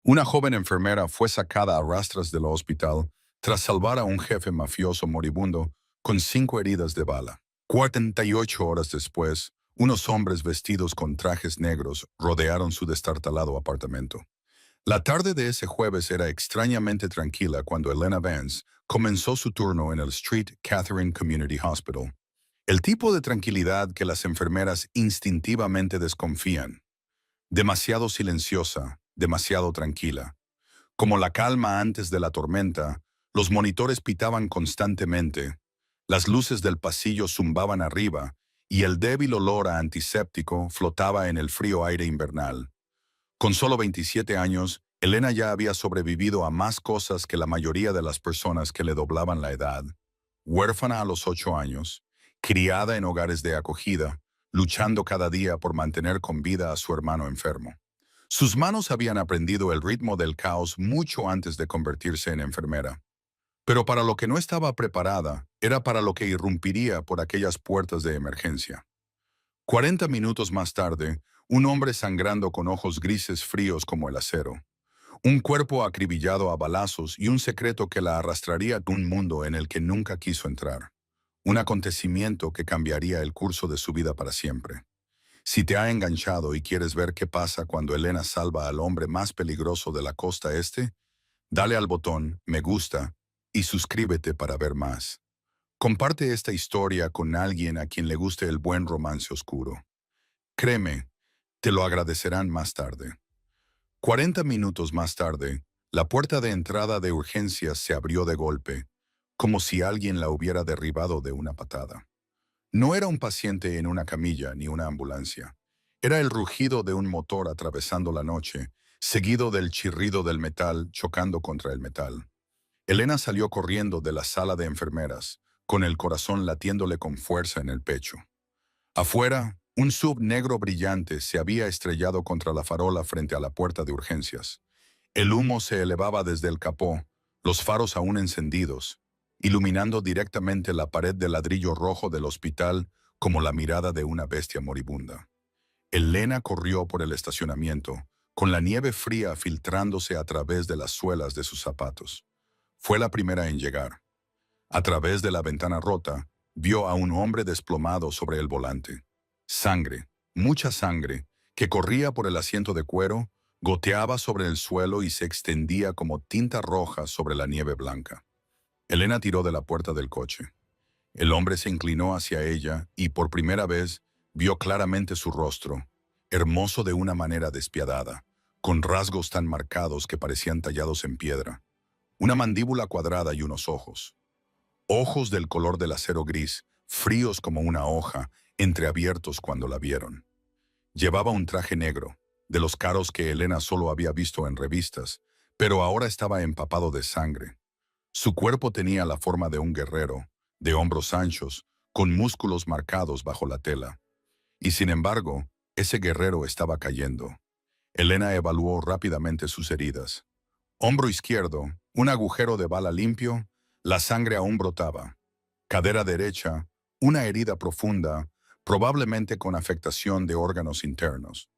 Una joven enfermera fue sacada a rastras del hospital tras salvar a un jefe mafioso moribundo con 5 heridas de bala. 48 horas después, unos hombres vestidos con trajes negros rodearon su destartalado apartamento. La tarde de ese jueves era extrañamente tranquila cuando Elena Vance comenzó su turno en el Street Catherine Community Hospital. El tipo de tranquilidad que las enfermeras instintivamente desconfían. Demasiado silenciosa, demasiado tranquila. Como la calma antes de la tormenta, los monitores pitaban constantemente, las luces del pasillo zumbaban arriba y el débil olor a antiséptico flotaba en el frío aire invernal. Con solo 27 años, Elena ya había sobrevivido a más cosas que la mayoría de las personas que le doblaban la edad. Huérfana a los 8 años, criada en hogares de acogida, luchando cada día por mantener con vida a su hermano enfermo. Sus manos habían aprendido el ritmo del caos mucho antes de convertirse en enfermera. Pero para lo que no estaba preparada, era para lo que irrumpiría por aquellas puertas de emergencia. 40 minutos más tarde, un hombre sangrando con ojos grises fríos como el acero. Un cuerpo acribillado a balazos y un secreto que la arrastraría a un mundo en el que nunca quiso entrar. Un acontecimiento que cambiaría el curso de su vida para siempre. Si te ha enganchado y quieres ver qué pasa cuando Elena salva al hombre más peligroso de la costa este, dale al botón me gusta y suscríbete para ver más. Comparte esta historia con alguien a quien le guste el buen romance oscuro. Créeme, te lo agradecerán más tarde. 40 minutos más tarde, la puerta de entrada de urgencias se abrió de golpe, como si alguien la hubiera derribado de una patada. No era un paciente en una camilla ni una ambulancia. Era el rugido de un motor atravesando la noche, seguido del chirrido del metal chocando contra el metal. Elena salió corriendo de la sala de enfermeras, con el corazón latiéndole con fuerza en el pecho. Afuera, un sub negro brillante se había estrellado contra la farola frente a la puerta de urgencias. El humo se elevaba desde el capó, los faros aún encendidos, iluminando directamente la pared de ladrillo rojo del hospital como la mirada de una bestia moribunda. Elena corrió por el estacionamiento, con la nieve fría filtrándose a través de las suelas de sus zapatos. Fue la primera en llegar. A través de la ventana rota, vio a un hombre desplomado sobre el volante. Sangre, mucha sangre, que corría por el asiento de cuero, goteaba sobre el suelo y se extendía como tinta roja sobre la nieve blanca. Elena tiró de la puerta del coche. El hombre se inclinó hacia ella y por primera vez vio claramente su rostro, hermoso de una manera despiadada, con rasgos tan marcados que parecían tallados en piedra. Una mandíbula cuadrada y unos ojos. Ojos del color del acero gris, fríos como una hoja, entreabiertos cuando la vieron. Llevaba un traje negro, de los caros que Elena solo había visto en revistas, pero ahora estaba empapado de sangre. Su cuerpo tenía la forma de un guerrero, de hombros anchos, con músculos marcados bajo la tela. Y sin embargo, ese guerrero estaba cayendo. Elena evaluó rápidamente sus heridas. Hombro izquierdo, un agujero de bala limpio, la sangre aún brotaba. Cadera derecha, una herida profunda, probablemente con afectación de órganos internos.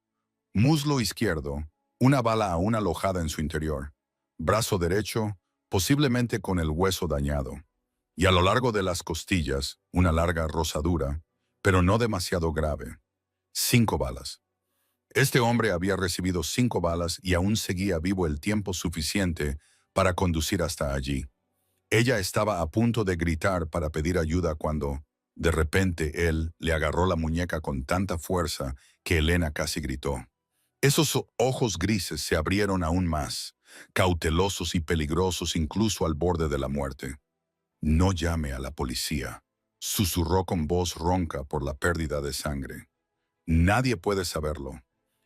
Muslo izquierdo, una bala aún alojada en su interior. Brazo derecho, posiblemente con el hueso dañado. Y a lo largo de las costillas, una larga rosadura, pero no demasiado grave. 5 balas. Este hombre había recibido 5 balas y aún seguía vivo el tiempo suficiente para conducir hasta allí. Ella estaba a punto de gritar para pedir ayuda cuando, de repente, él le agarró la muñeca con tanta fuerza que Elena casi gritó. Esos ojos grises se abrieron aún más, cautelosos y peligrosos incluso al borde de la muerte. «No llame a la policía», susurró con voz ronca por la pérdida de sangre. «Nadie puede saberlo».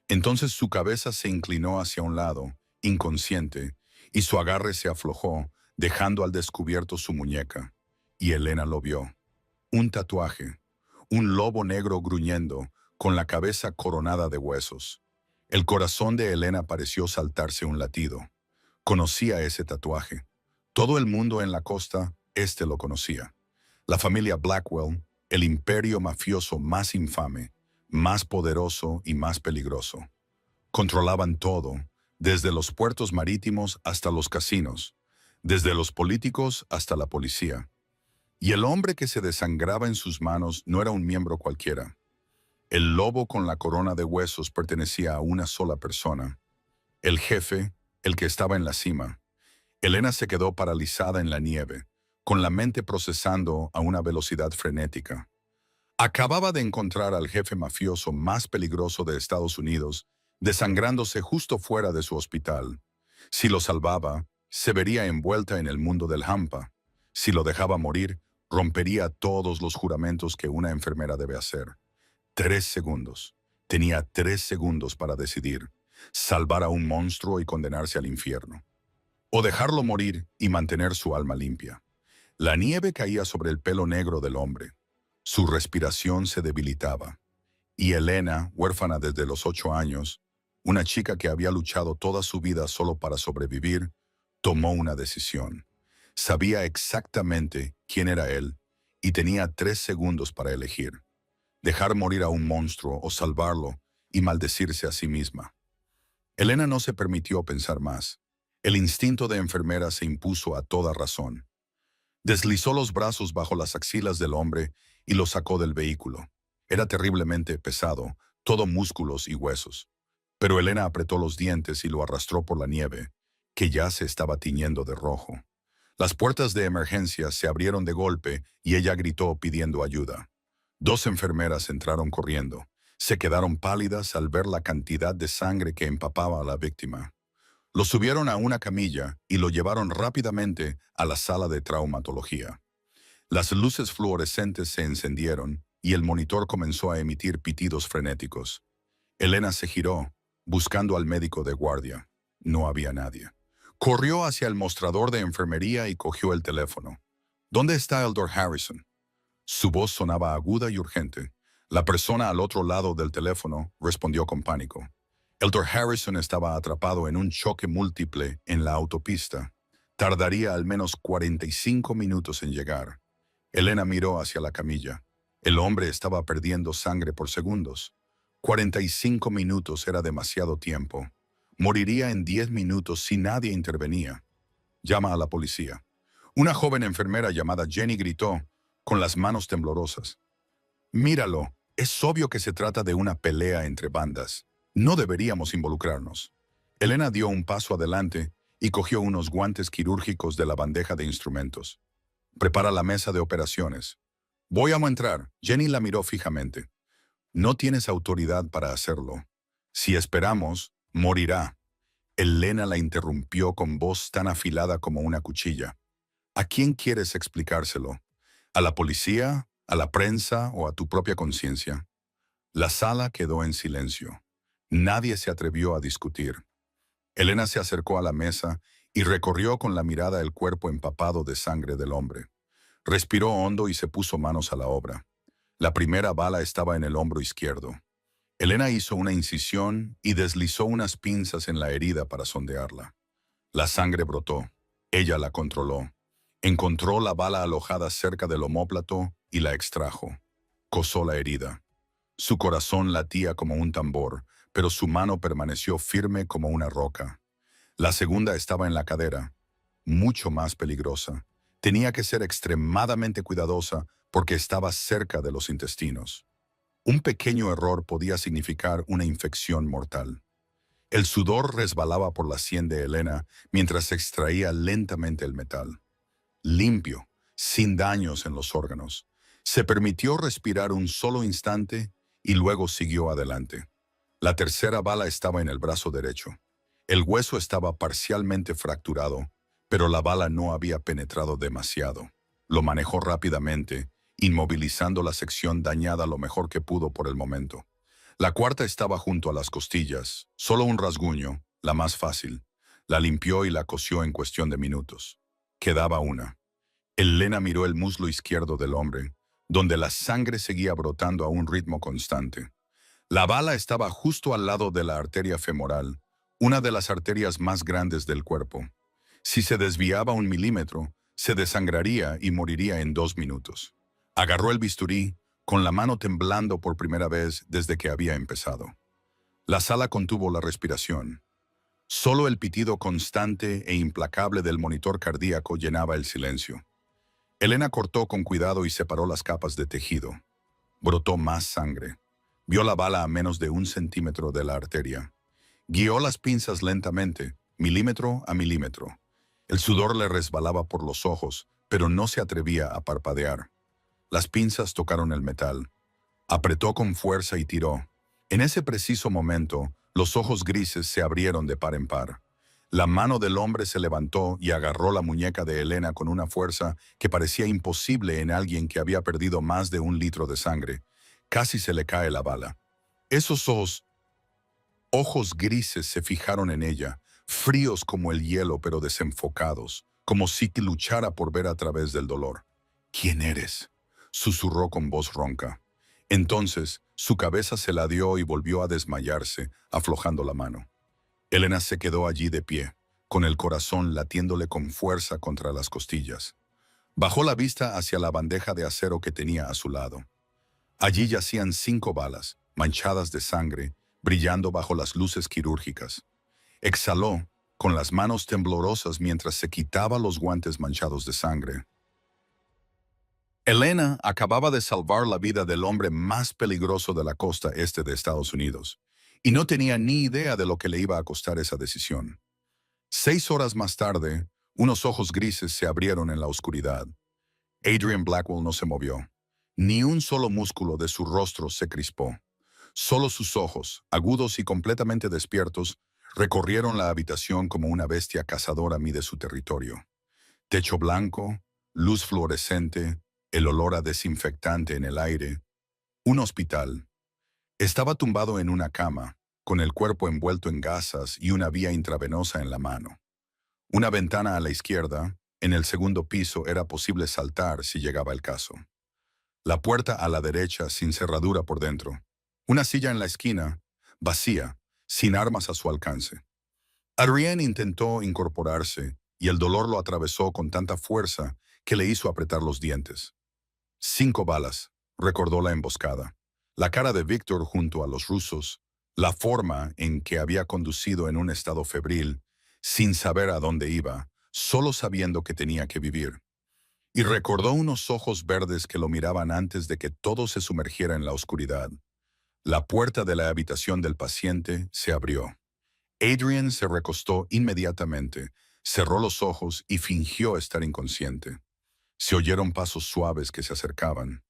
Entonces su cabeza se inclinó hacia un lado, inconsciente, y su agarre se aflojó, dejando al descubierto su muñeca. Y Elena lo vio. Un tatuaje, un lobo negro gruñendo, con la cabeza coronada de huesos. El corazón de Elena pareció saltarse un latido. Conocía ese tatuaje. Todo el mundo en la costa lo conocía. La familia Blackwell, el imperio mafioso más infame, más poderoso y más peligroso. Controlaban todo, desde los puertos marítimos hasta los casinos, desde los políticos hasta la policía. Y el hombre que se desangraba en sus manos no era un miembro cualquiera. El lobo con la corona de huesos pertenecía a una sola persona. El jefe, el que estaba en la cima. Elena se quedó paralizada en la nieve, con la mente procesando a una velocidad frenética. Acababa de encontrar al jefe mafioso más peligroso de Estados Unidos, desangrándose justo fuera de su hospital. Si lo salvaba, se vería envuelta en el mundo del hampa. Si lo dejaba morir, rompería todos los juramentos que una enfermera debe hacer. 3 segundos. Tenía 3 segundos para decidir: salvar a un monstruo y condenarse al infierno, o dejarlo morir y mantener su alma limpia. La nieve caía sobre el pelo negro del hombre. Su respiración se debilitaba. Y Elena, huérfana desde los 8 años, una chica que había luchado toda su vida solo para sobrevivir, tomó una decisión. Sabía exactamente quién era él y tenía 3 segundos para elegir: dejar morir a un monstruo o salvarlo y maldecirse a sí misma. Elena no se permitió pensar más. El instinto de enfermera se impuso a toda razón. Deslizó los brazos bajo las axilas del hombre y lo sacó del vehículo. Era terriblemente pesado, todo músculos y huesos. Pero Elena apretó los dientes y lo arrastró por la nieve, que ya se estaba tiñendo de rojo. Las puertas de emergencia se abrieron de golpe y ella gritó pidiendo ayuda. 2 enfermeras entraron corriendo. Se quedaron pálidas al ver la cantidad de sangre que empapaba a la víctima. Lo subieron a una camilla y lo llevaron rápidamente a la sala de traumatología. Las luces fluorescentes se encendieron y el monitor comenzó a emitir pitidos frenéticos. Elena se giró, buscando al médico de guardia. No había nadie. Corrió hacia el mostrador de enfermería y cogió el teléfono. ¿Dónde está el Dr. Harrison? Su voz sonaba aguda y urgente. La persona al otro lado del teléfono respondió con pánico. El Dr. Harrison estaba atrapado en un choque múltiple en la autopista. Tardaría al menos 45 minutos en llegar. Elena miró hacia la camilla. El hombre estaba perdiendo sangre por segundos. 45 minutos era demasiado tiempo. Moriría en 10 minutos si nadie intervenía. Llama a la policía. Una joven enfermera llamada Jenny gritó, con las manos temblorosas. Míralo, es obvio que se trata de una pelea entre bandas. No deberíamos involucrarnos. Elena dio un paso adelante y cogió unos guantes quirúrgicos de la bandeja de instrumentos. Prepara la mesa de operaciones. Voy a entrar. Jenny la miró fijamente. No tienes autoridad para hacerlo. Si esperamos, morirá. Elena la interrumpió con voz tan afilada como una cuchilla. ¿A quién quieres explicárselo? ¿A la policía, a la prensa o a tu propia conciencia? La sala quedó en silencio. Nadie se atrevió a discutir. Elena se acercó a la mesa y recorrió con la mirada el cuerpo empapado de sangre del hombre. Respiró hondo y se puso manos a la obra. La primera bala estaba en el hombro izquierdo. Elena hizo una incisión y deslizó unas pinzas en la herida para sondearla. La sangre brotó. Ella la controló. Encontró la bala alojada cerca del omóplato y la extrajo. Cosó la herida. Su corazón latía como un tambor, pero su mano permaneció firme como una roca. La segunda estaba en la cadera, mucho más peligrosa. Tenía que ser extremadamente cuidadosa porque estaba cerca de los intestinos. Un pequeño error podía significar una infección mortal. El sudor resbalaba por la sien de Elena mientras se extraía lentamente el metal. Limpio, sin daños en los órganos. Se permitió respirar un solo instante y luego siguió adelante. La tercera bala estaba en el brazo derecho. El hueso estaba parcialmente fracturado, pero la bala no había penetrado demasiado. Lo manejó rápidamente, inmovilizando la sección dañada lo mejor que pudo por el momento. La cuarta estaba junto a las costillas, solo un rasguño, la más fácil. La limpió y la cosió en cuestión de minutos. Quedaba una. Elena miró el muslo izquierdo del hombre, donde la sangre seguía brotando a un ritmo constante. La bala estaba justo al lado de la arteria femoral, una de las arterias más grandes del cuerpo. Si se desviaba 1 milímetro, se desangraría y moriría en 2 minutos. Agarró el bisturí, con la mano temblando por primera vez desde que había empezado. La sala contuvo la respiración. Solo el pitido constante e implacable del monitor cardíaco llenaba el silencio. Elena cortó con cuidado y separó las capas de tejido. Brotó más sangre. Vio la bala a menos de 1 centímetro de la arteria. Guió las pinzas lentamente, milímetro a milímetro. El sudor le resbalaba por los ojos, pero no se atrevía a parpadear. Las pinzas tocaron el metal. Apretó con fuerza y tiró. En ese preciso momento, los ojos grises se abrieron de par en par. La mano del hombre se levantó y agarró la muñeca de Elena con una fuerza que parecía imposible en alguien que había perdido más de 1 litro de sangre. Casi se le cae la bala. Esos ojos grises se fijaron en ella, fríos como el hielo pero desenfocados, como si luchara por ver a través del dolor. ¿Quién eres?, susurró con voz ronca. Entonces, su cabeza se ladeó y volvió a desmayarse, aflojando la mano. Elena se quedó allí de pie, con el corazón latiéndole con fuerza contra las costillas. Bajó la vista hacia la bandeja de acero que tenía a su lado. Allí yacían 5 balas, manchadas de sangre, brillando bajo las luces quirúrgicas. Exhaló, con las manos temblorosas mientras se quitaba los guantes manchados de sangre. Elena acababa de salvar la vida del hombre más peligroso de la costa este de Estados Unidos, y no tenía ni idea de lo que le iba a costar esa decisión. 6 horas más tarde, unos ojos grises se abrieron en la oscuridad. Adrian Blackwell no se movió. Ni un solo músculo de su rostro se crispó. Solo sus ojos, agudos y completamente despiertos, recorrieron la habitación como una bestia cazadora mide su territorio. Techo blanco, luz fluorescente, el olor a desinfectante en el aire. Un hospital. Estaba tumbado en una cama, con el cuerpo envuelto en gasas y una vía intravenosa en la mano. Una ventana a la izquierda, en el segundo piso era posible saltar si llegaba el caso. La puerta a la derecha sin cerradura por dentro. Una silla en la esquina, vacía, sin armas a su alcance. Adrienne intentó incorporarse y el dolor lo atravesó con tanta fuerza que le hizo apretar los dientes. 5 balas, recordó la emboscada. La cara de Víctor junto a los rusos, la forma en que había conducido en un estado febril, sin saber a dónde iba, solo sabiendo que tenía que vivir. Y recordó unos ojos verdes que lo miraban antes de que todo se sumergiera en la oscuridad. La puerta de la habitación del paciente se abrió. Adrian se recostó inmediatamente, cerró los ojos y fingió estar inconsciente. Se oyeron pasos suaves que se acercaban.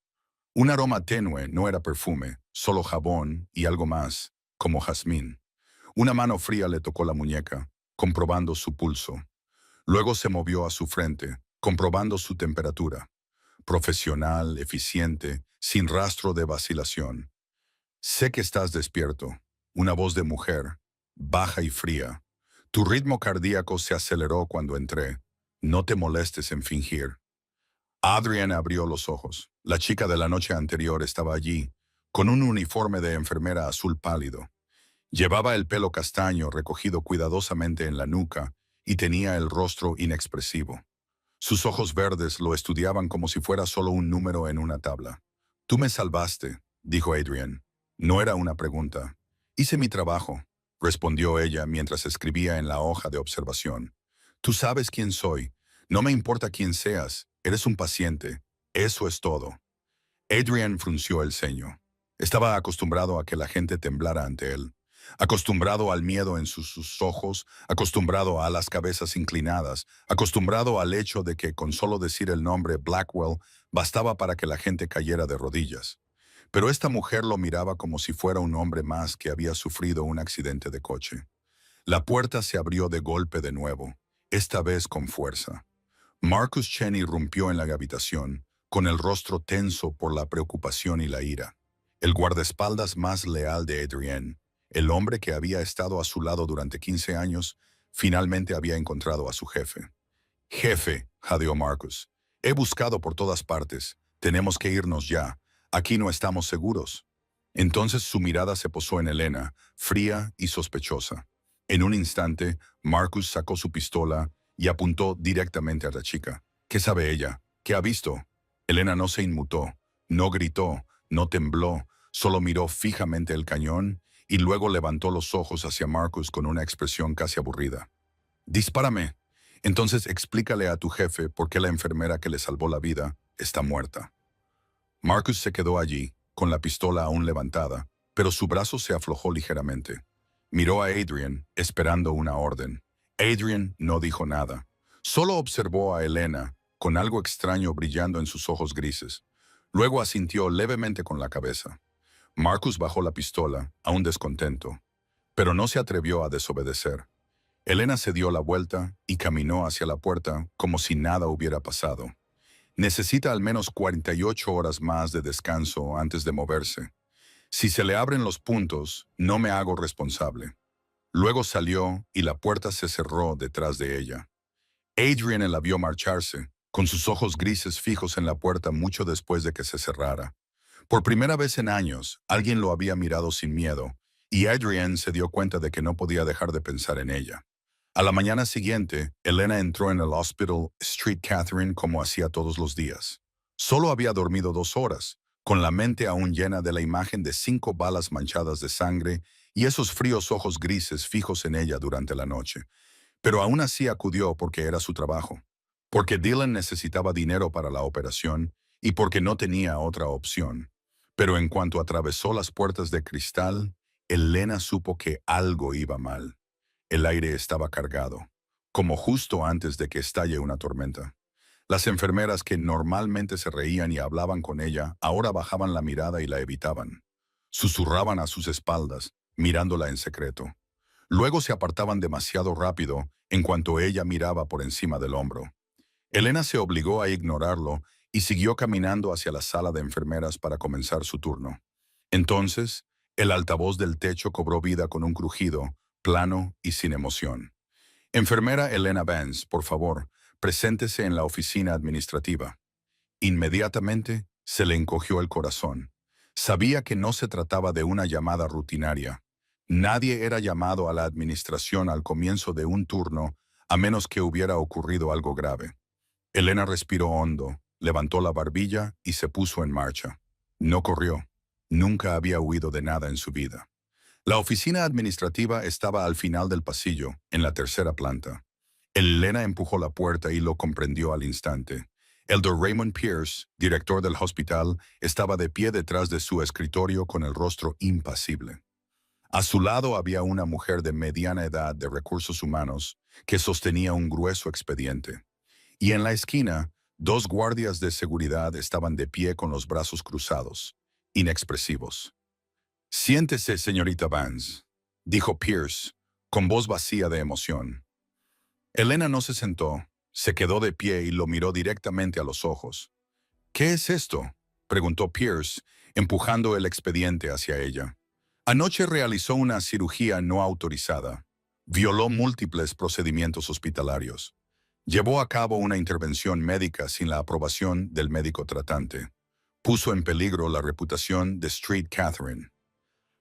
Un aroma tenue, no era perfume, solo jabón y algo más, como jazmín. Una mano fría le tocó la muñeca, comprobando su pulso. Luego se movió a su frente, comprobando su temperatura. Profesional, eficiente, sin rastro de vacilación. Sé que estás despierto. Una voz de mujer, baja y fría. Tu ritmo cardíaco se aceleró cuando entré. No te molestes en fingir. Adrian abrió los ojos. La chica de la noche anterior estaba allí, con un uniforme de enfermera azul pálido. Llevaba el pelo castaño recogido cuidadosamente en la nuca y tenía el rostro inexpresivo. Sus ojos verdes lo estudiaban como si fuera solo un número en una tabla. Tú me salvaste, dijo Adrian. No era una pregunta. Hice mi trabajo, respondió ella mientras escribía en la hoja de observación. Tú sabes quién soy. No me importa quién seas. Eres un paciente. Eso es todo. Adrian frunció el ceño. Estaba acostumbrado a que la gente temblara ante él. Acostumbrado al miedo en sus ojos, acostumbrado a las cabezas inclinadas, acostumbrado al hecho de que con solo decir el nombre Blackwell bastaba para que la gente cayera de rodillas. Pero esta mujer lo miraba como si fuera un hombre más que había sufrido un accidente de coche. La puerta se abrió de golpe de nuevo, esta vez con fuerza. Marcus Chen irrumpió en la habitación, con el rostro tenso por la preocupación y la ira. El guardaespaldas más leal de Adrienne, el hombre que había estado a su lado durante 15 años, finalmente había encontrado a su jefe. Jefe, jadeó Marcus, he buscado por todas partes. Tenemos que irnos ya. Aquí no estamos seguros. Entonces su mirada se posó en Elena, fría y sospechosa. En un instante, Marcus sacó su pistola y apuntó directamente a la chica. ¿Qué sabe ella? ¿Qué ha visto? Elena no se inmutó, no gritó, no tembló, solo miró fijamente el cañón y luego levantó los ojos hacia Marcus con una expresión casi aburrida. «Dispárame. Entonces explícale a tu jefe por qué la enfermera que le salvó la vida está muerta». Marcus se quedó allí, con la pistola aún levantada, pero su brazo se aflojó ligeramente. Miró a Adrian, esperando una orden. Adrian no dijo nada. Solo observó a Elena, con algo extraño brillando en sus ojos grises. Luego asintió levemente con la cabeza. Marcus bajó la pistola, aún descontento, pero no se atrevió a desobedecer. Elena se dio la vuelta y caminó hacia la puerta como si nada hubiera pasado. Necesita al menos 48 horas más de descanso antes de moverse. Si se le abren los puntos, no me hago responsable. Luego salió y la puerta se cerró detrás de ella. Adrian la vio marcharse, con sus ojos grises fijos en la puerta mucho después de que se cerrara. Por primera vez en años, alguien lo había mirado sin miedo, y Adrian se dio cuenta de que no podía dejar de pensar en ella. A la mañana siguiente, Elena entró en el Hospital Street Catherine como hacía todos los días. Solo había dormido 2 horas, con la mente aún llena de la imagen de 5 balas manchadas de sangre y esos fríos ojos grises fijos en ella durante la noche. Pero aún así acudió porque era su trabajo, porque Dylan necesitaba dinero para la operación y porque no tenía otra opción. Pero en cuanto atravesó las puertas de cristal, Elena supo que algo iba mal. El aire estaba cargado, como justo antes de que estalle una tormenta. Las enfermeras que normalmente se reían y hablaban con ella, ahora bajaban la mirada y la evitaban. Susurraban a sus espaldas, mirándola en secreto. Luego se apartaban demasiado rápido en cuanto ella miraba por encima del hombro. Elena se obligó a ignorarlo y siguió caminando hacia la sala de enfermeras para comenzar su turno. Entonces, el altavoz del techo cobró vida con un crujido, plano y sin emoción. «Enfermera Elena Vance, por favor, preséntese en la oficina administrativa». Inmediatamente se le encogió el corazón. Sabía que no se trataba de una llamada rutinaria. Nadie era llamado a la administración al comienzo de un turno a menos que hubiera ocurrido algo grave. Elena respiró hondo, levantó la barbilla y se puso en marcha. No corrió. Nunca había huido de nada en su vida. La oficina administrativa estaba al final del pasillo, en la 3ª planta. Elena empujó la puerta y lo comprendió al instante. El Dr. Raymond Pierce, director del hospital, estaba de pie detrás de su escritorio con el rostro impasible. A su lado había una mujer de mediana edad de recursos humanos que sostenía un grueso expediente. Y en la esquina, 2 guardias de seguridad estaban de pie con los brazos cruzados, inexpresivos. «Siéntese, señorita Vance», dijo Pierce, con voz vacía de emoción. Elena no se sentó, se quedó de pie y lo miró directamente a los ojos. «¿Qué es esto?», preguntó Pierce, empujando el expediente hacia ella. «Anoche realizó una cirugía no autorizada. Violó múltiples procedimientos hospitalarios. Llevó a cabo una intervención médica sin la aprobación del médico tratante. Puso en peligro la reputación de Street Catherine.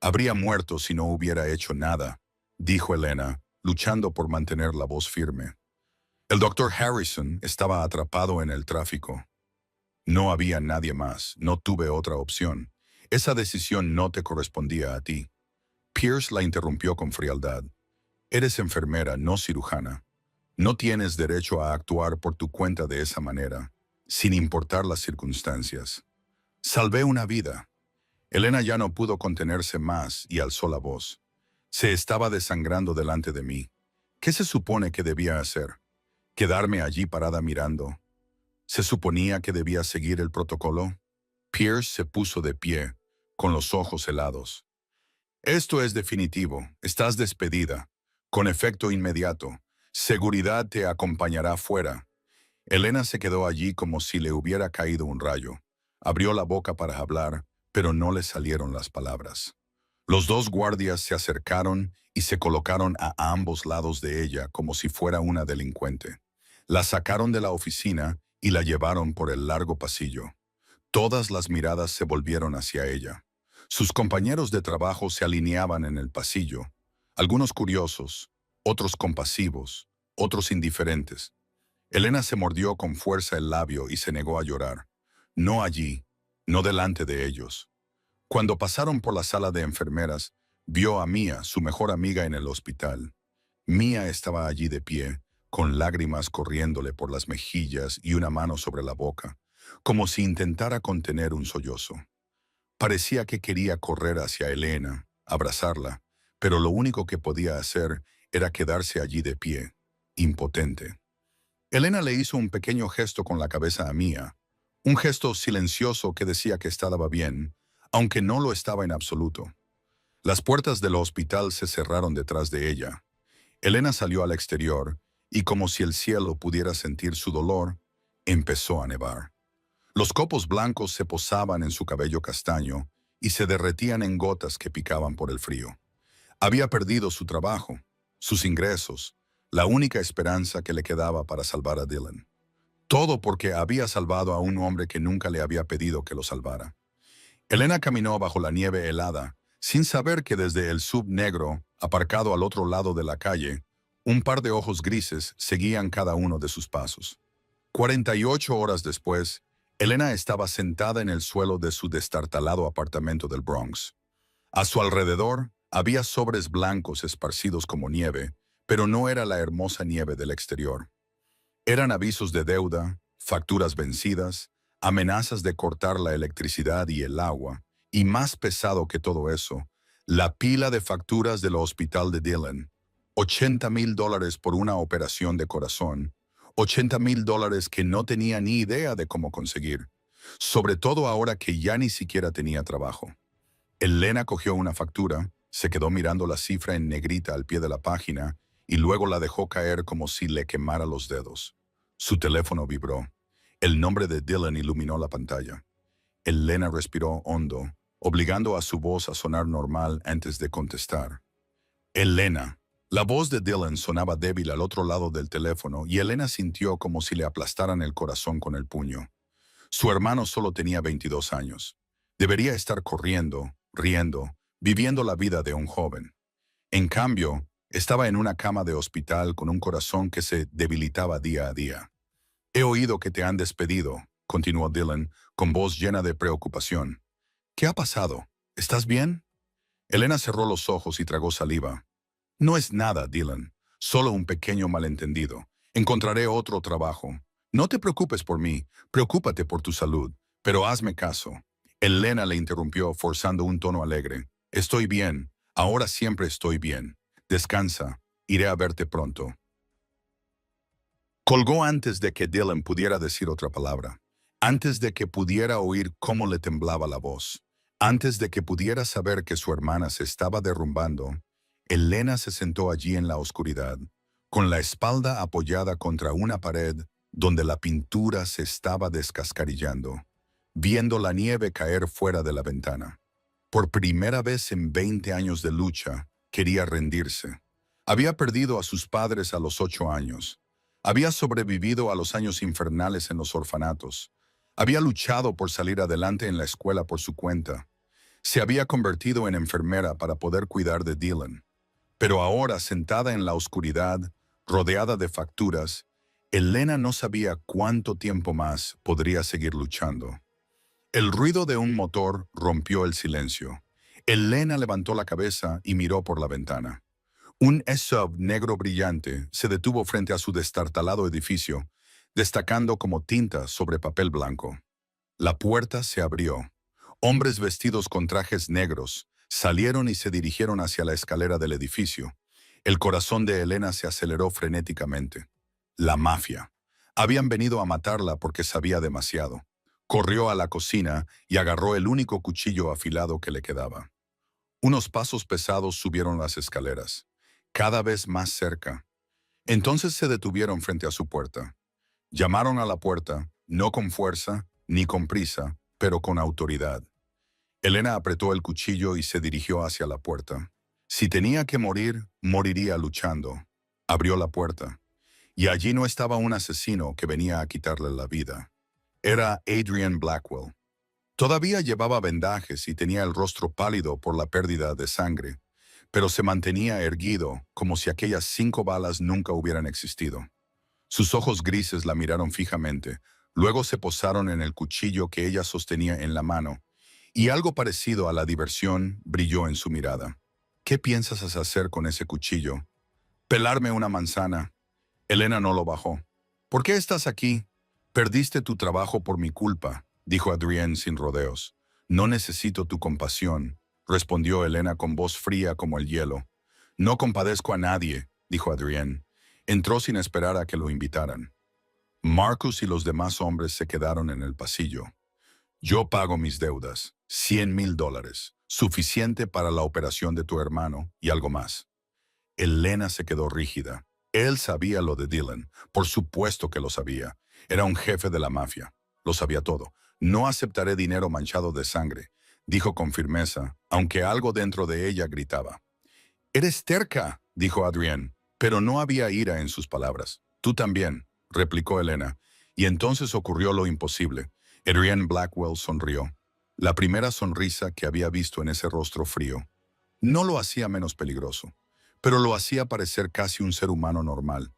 Habría muerto si no hubiera hecho nada», dijo Elena, luchando por mantener la voz firme. «El doctor Harrison estaba atrapado en el tráfico. No había nadie más, no tuve otra opción. Esa decisión no te correspondía a ti». Pierce la interrumpió con frialdad. «Eres enfermera, no cirujana. No tienes derecho a actuar por tu cuenta de esa manera, sin importar las circunstancias. Salvé una vida». Elena ya no pudo contenerse más y alzó la voz. «Se estaba desangrando delante de mí. ¿Qué se supone que debía hacer? ¿Quedarme allí parada mirando? ¿Se suponía que debía seguir el protocolo?» Pierce se puso de pie, con los ojos helados. «Esto es definitivo. Estás despedida. Con efecto inmediato. Seguridad te acompañará fuera». Elena se quedó allí como si le hubiera caído un rayo. Abrió la boca para hablar, pero no le salieron las palabras. Los 2 guardias se acercaron y se colocaron a ambos lados de ella como si fuera una delincuente. La sacaron de la oficina y la llevaron por el largo pasillo. Todas las miradas se volvieron hacia ella. Sus compañeros de trabajo se alineaban en el pasillo, algunos curiosos, otros compasivos, otros indiferentes. Elena se mordió con fuerza el labio y se negó a llorar. No allí, no delante de ellos. Cuando pasaron por la sala de enfermeras, Vio a Mia, su mejor amiga, en el hospital. Mia estaba allí de pie, con lágrimas corriéndole por las mejillas y una mano sobre la boca, como si intentara contener un sollozo. Parecía que quería correr hacia Elena, abrazarla, pero lo único que podía hacer era quedarse allí de pie, impotente. Elena le hizo un pequeño gesto con la cabeza a Mia, un gesto silencioso que decía que estaba bien, aunque no lo estaba en absoluto. Las puertas del hospital se cerraron detrás de ella. Elena salió al exterior y, como si el cielo pudiera sentir su dolor, empezó a nevar. Los copos blancos se posaban en su cabello castaño y se derretían en gotas que picaban por el frío. Había perdido su trabajo, sus ingresos, la única esperanza que le quedaba para salvar a Dylan. Todo porque había salvado a un hombre que nunca le había pedido que lo salvara. Elena caminó bajo la nieve helada, sin saber que desde el sub negro, aparcado al otro lado de la calle, un par de ojos grises seguían cada uno de sus pasos. 48 horas después, Elena estaba sentada en el suelo de su destartalado apartamento del Bronx. A su alrededor había sobres blancos esparcidos como nieve, pero no era la hermosa nieve del exterior. Eran avisos de deuda, facturas vencidas, amenazas de cortar la electricidad y el agua, y más pesado que todo eso, la pila de facturas del hospital de Dylan. $80,000 por una operación de corazón, $80,000 que no tenía ni idea de cómo conseguir, sobre todo ahora que ya ni siquiera tenía trabajo. Elena cogió una factura, se quedó mirando la cifra en negrita al pie de la página y luego la dejó caer como si le quemara los dedos. Su teléfono vibró. El nombre de Dylan iluminó la pantalla. Elena respiró hondo, obligando a su voz a sonar normal antes de contestar. Elena. La voz de Dylan sonaba débil al otro lado del teléfono y Elena sintió como si le aplastaran el corazón con el puño. Su hermano solo tenía 22 años. Debería estar corriendo, riendo, viviendo la vida de un joven. En cambio, estaba en una cama de hospital con un corazón que se debilitaba día a día. He oído que te han despedido, continuó Dylan, con voz llena de preocupación. ¿Qué ha pasado? ¿Estás bien? Elena cerró los ojos y tragó saliva. No es nada, Dylan. Solo un pequeño malentendido. Encontraré otro trabajo. No te preocupes por mí, preocúpate por tu salud. Pero hazme caso. Elena le interrumpió, forzando un tono alegre. Estoy bien. Ahora siempre estoy bien. Descansa. Iré a verte pronto. Colgó antes de que Dylan pudiera decir otra palabra. Antes de que pudiera oír cómo le temblaba la voz. Antes de que pudiera saber que su hermana se estaba derrumbando, Elena se sentó allí en la oscuridad, con la espalda apoyada contra una pared donde la pintura se estaba descascarillando, viendo la nieve caer fuera de la ventana. Por primera vez en 20 años de lucha, quería rendirse. Había perdido a sus padres a los 8 años. Había sobrevivido a los años infernales en los orfanatos. Había luchado por salir adelante en la escuela por su cuenta. Se había convertido en enfermera para poder cuidar de Dylan. Pero ahora, sentada en la oscuridad, rodeada de facturas, Elena no sabía cuánto tiempo más podría seguir luchando. El ruido de un motor rompió el silencio. Elena levantó la cabeza y miró por la ventana. Un SUV negro brillante se detuvo frente a su destartalado edificio, destacando como tinta sobre papel blanco. La puerta se abrió. Hombres vestidos con trajes negros salieron y se dirigieron hacia la escalera del edificio. El corazón de Elena se aceleró frenéticamente. La mafia. Habían venido a matarla porque sabía demasiado. Corrió a la cocina y agarró el único cuchillo afilado que le quedaba. Unos pasos pesados subieron las escaleras, cada vez más cerca. Entonces se detuvieron frente a su puerta. Llamaron a la puerta, no con fuerza ni con prisa, pero con autoridad. Elena apretó el cuchillo y se dirigió hacia la puerta. Si tenía que morir, moriría luchando. Abrió la puerta. Y allí no estaba un asesino que venía a quitarle la vida. Era Adrian Blackwell. Todavía llevaba vendajes y tenía el rostro pálido por la pérdida de sangre, pero se mantenía erguido como si aquellas 5 balas nunca hubieran existido. Sus ojos grises la miraron fijamente, luego se posaron en el cuchillo que ella sostenía en la mano, y algo parecido a la diversión brilló en su mirada. ¿Qué piensas hacer con ese cuchillo? Pelarme una manzana. Elena no lo bajó. ¿Por qué estás aquí? Perdiste tu trabajo por mi culpa, dijo Adrienne sin rodeos. No necesito tu compasión, respondió Elena con voz fría como el hielo. No compadezco a nadie, dijo Adrienne. Entró sin esperar a que lo invitaran. Marcus y los demás hombres se quedaron en el pasillo. Yo pago mis deudas, $100,000, suficiente para la operación de tu hermano y algo más. Elena se quedó rígida. Él sabía lo de Dylan, por supuesto que lo sabía. Era un jefe de la mafia. Lo sabía todo. No aceptaré dinero manchado de sangre, dijo con firmeza, aunque algo dentro de ella gritaba. Eres terca, dijo Adrienne, pero no había ira en sus palabras. Tú también, replicó Elena, y entonces ocurrió lo imposible. Adrienne Blackwell sonrió. La primera sonrisa que había visto en ese rostro frío. No lo hacía menos peligroso, pero lo hacía parecer casi un ser humano normal.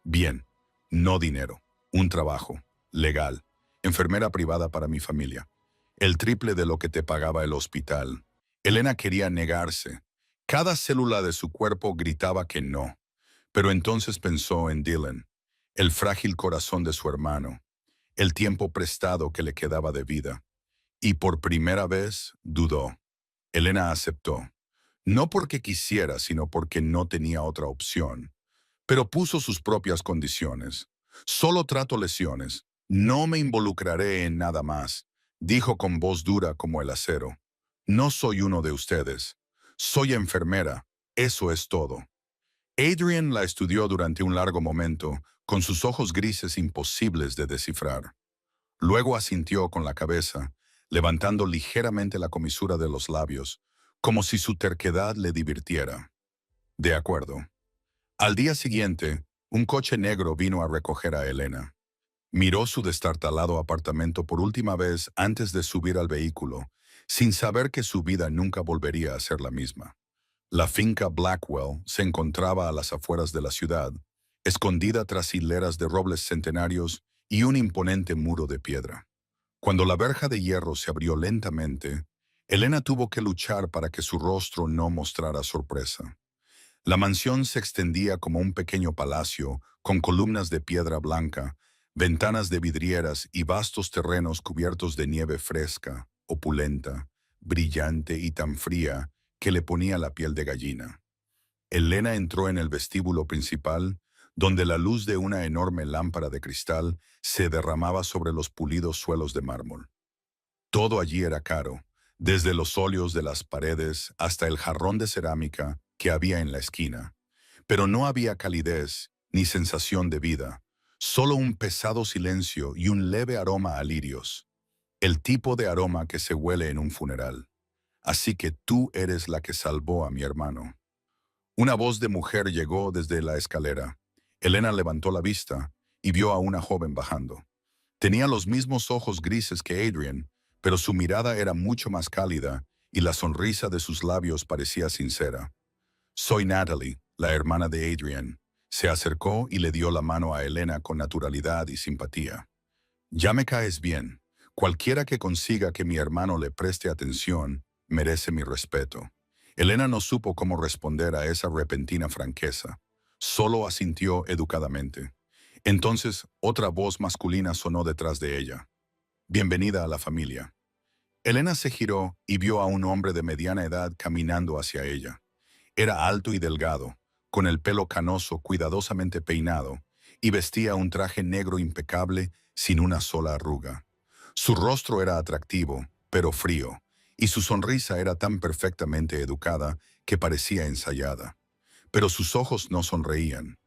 Bien, no dinero, un trabajo, legal, enfermera privada para mi familia, el triple de lo que te pagaba el hospital. Elena quería negarse. Cada célula de su cuerpo gritaba que no, pero entonces pensó en Dylan, el frágil corazón de su hermano, el tiempo prestado que le quedaba de vida. Y por primera vez dudó. Elena aceptó. No porque quisiera, sino porque no tenía otra opción. Pero puso sus propias condiciones. Solo trato lesiones. No me involucraré en nada más, dijo con voz dura como el acero. No soy uno de ustedes. Soy enfermera. Eso es todo. Adrian la estudió durante un largo momento, con sus ojos grises imposibles de descifrar. Luego asintió con la cabeza, levantando ligeramente la comisura de los labios, como si su terquedad le divirtiera. De acuerdo. Al día siguiente, un coche negro vino a recoger a Elena. Miró su destartalado apartamento por última vez antes de subir al vehículo, sin saber que su vida nunca volvería a ser la misma. La finca Blackwell se encontraba a las afueras de la ciudad, escondida tras hileras de robles centenarios y un imponente muro de piedra. Cuando la verja de hierro se abrió lentamente, Elena tuvo que luchar para que su rostro no mostrara sorpresa. La mansión se extendía como un pequeño palacio, con columnas de piedra blanca, ventanas de vidrieras y vastos terrenos cubiertos de nieve fresca, opulenta, brillante y tan fría que le ponía la piel de gallina. Elena entró en el vestíbulo principal, donde la luz de una enorme lámpara de cristal se derramaba sobre los pulidos suelos de mármol. Todo allí era caro, desde los óleos de las paredes hasta el jarrón de cerámica que había en la esquina. Pero no había calidez ni sensación de vida, solo un pesado silencio y un leve aroma a lirios, el tipo de aroma que se huele en un funeral. Así que tú eres la que salvó a mi hermano. Una voz de mujer llegó desde la escalera. Elena levantó la vista y vio a una joven bajando. Tenía los mismos ojos grises que Adrian, pero su mirada era mucho más cálida y la sonrisa de sus labios parecía sincera. Soy Natalie, la hermana de Adrian. Se acercó y le dio la mano a Elena con naturalidad y simpatía. Ya me caes bien. Cualquiera que consiga que mi hermano le preste atención merece mi respeto. Elena no supo cómo responder a esa repentina franqueza. Solo asintió educadamente. Entonces, otra voz masculina sonó detrás de ella. Bienvenida a la familia. Elena se giró y vio a un hombre de mediana edad caminando hacia ella. Era alto y delgado, con el pelo canoso cuidadosamente peinado, y vestía un traje negro impecable sin una sola arruga. Su rostro era atractivo, pero frío, y su sonrisa era tan perfectamente educada que parecía ensayada. Pero sus ojos no sonreían.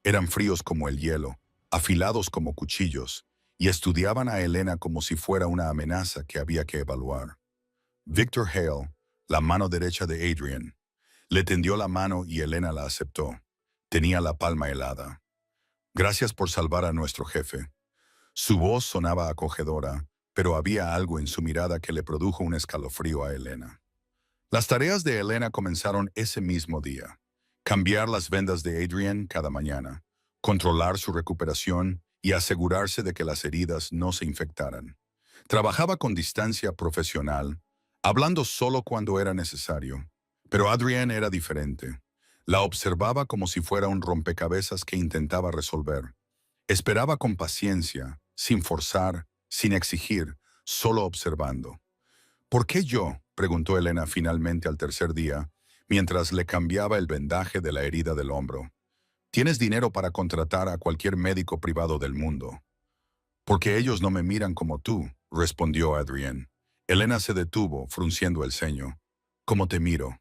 Eran fríos como el hielo, afilados como cuchillos, y estudiaban a Elena como si fuera una amenaza que había que evaluar. Victor Hale, la mano derecha de Adrian, le tendió la mano y Elena la aceptó. Tenía la palma helada. Gracias por salvar a nuestro jefe. Su voz sonaba acogedora, pero había algo en su mirada que le produjo un escalofrío a Elena. Las tareas de Elena comenzaron ese mismo día. Cambiar las vendas de Adrian cada mañana, controlar su recuperación y asegurarse de que las heridas no se infectaran. Trabajaba con distancia profesional, hablando solo cuando era necesario, Pero Adrienne era diferente. La observaba como si fuera un rompecabezas que intentaba resolver. Esperaba con paciencia, sin forzar, sin exigir, solo observando. ¿Por qué yo?, preguntó Elena finalmente al tercer día, mientras le cambiaba el vendaje de la herida del hombro. Tienes dinero para contratar a cualquier médico privado del mundo. Porque ellos no me miran como tú, respondió Adrienne. Elena se detuvo, frunciendo el ceño. ¿Cómo te miro?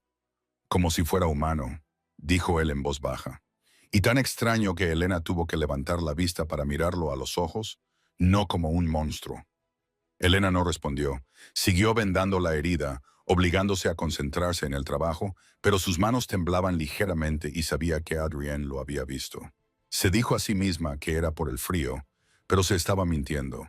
Como si fuera humano, dijo él en voz baja. Y tan extraño que Elena tuvo que levantar la vista para mirarlo a los ojos, no como un monstruo. Elena no respondió. Siguió vendando la herida, obligándose a concentrarse en el trabajo, pero sus manos temblaban ligeramente y sabía que Adrienne lo había visto. Se dijo a sí misma que era por el frío, pero se estaba mintiendo.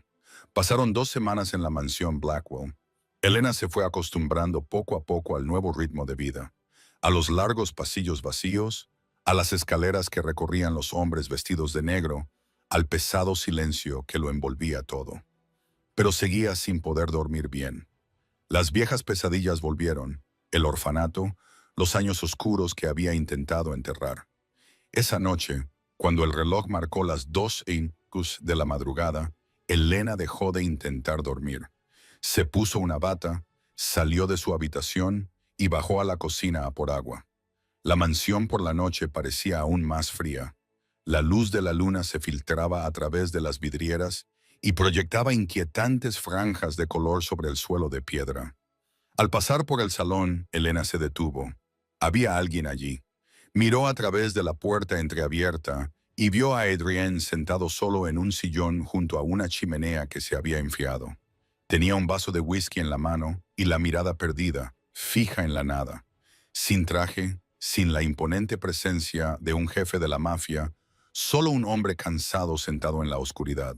Pasaron 2 semanas en la mansión Blackwell. Elena se fue acostumbrando poco a poco al nuevo ritmo de vida, a los largos pasillos vacíos, a las escaleras que recorrían los hombres vestidos de negro, al pesado silencio que lo envolvía todo. Pero seguía sin poder dormir bien. Las viejas pesadillas volvieron, el orfanato, los años oscuros que había intentado enterrar. Esa noche, cuando el reloj marcó las 2:00 de la madrugada, Elena dejó de intentar dormir. Se puso una bata, salió de su habitación y bajó a la cocina a por agua. La mansión por la noche parecía aún más fría. La luz de la luna se filtraba a través de las vidrieras y proyectaba inquietantes franjas de color sobre el suelo de piedra. Al pasar por el salón, Elena se detuvo. Había alguien allí. Miró a través de la puerta entreabierta y vio a Adrienne sentado solo en un sillón junto a una chimenea que se había enfriado. Tenía un vaso de whisky en la mano y la mirada perdida, fija en la nada. Sin traje, sin la imponente presencia de un jefe de la mafia, solo un hombre cansado sentado en la oscuridad.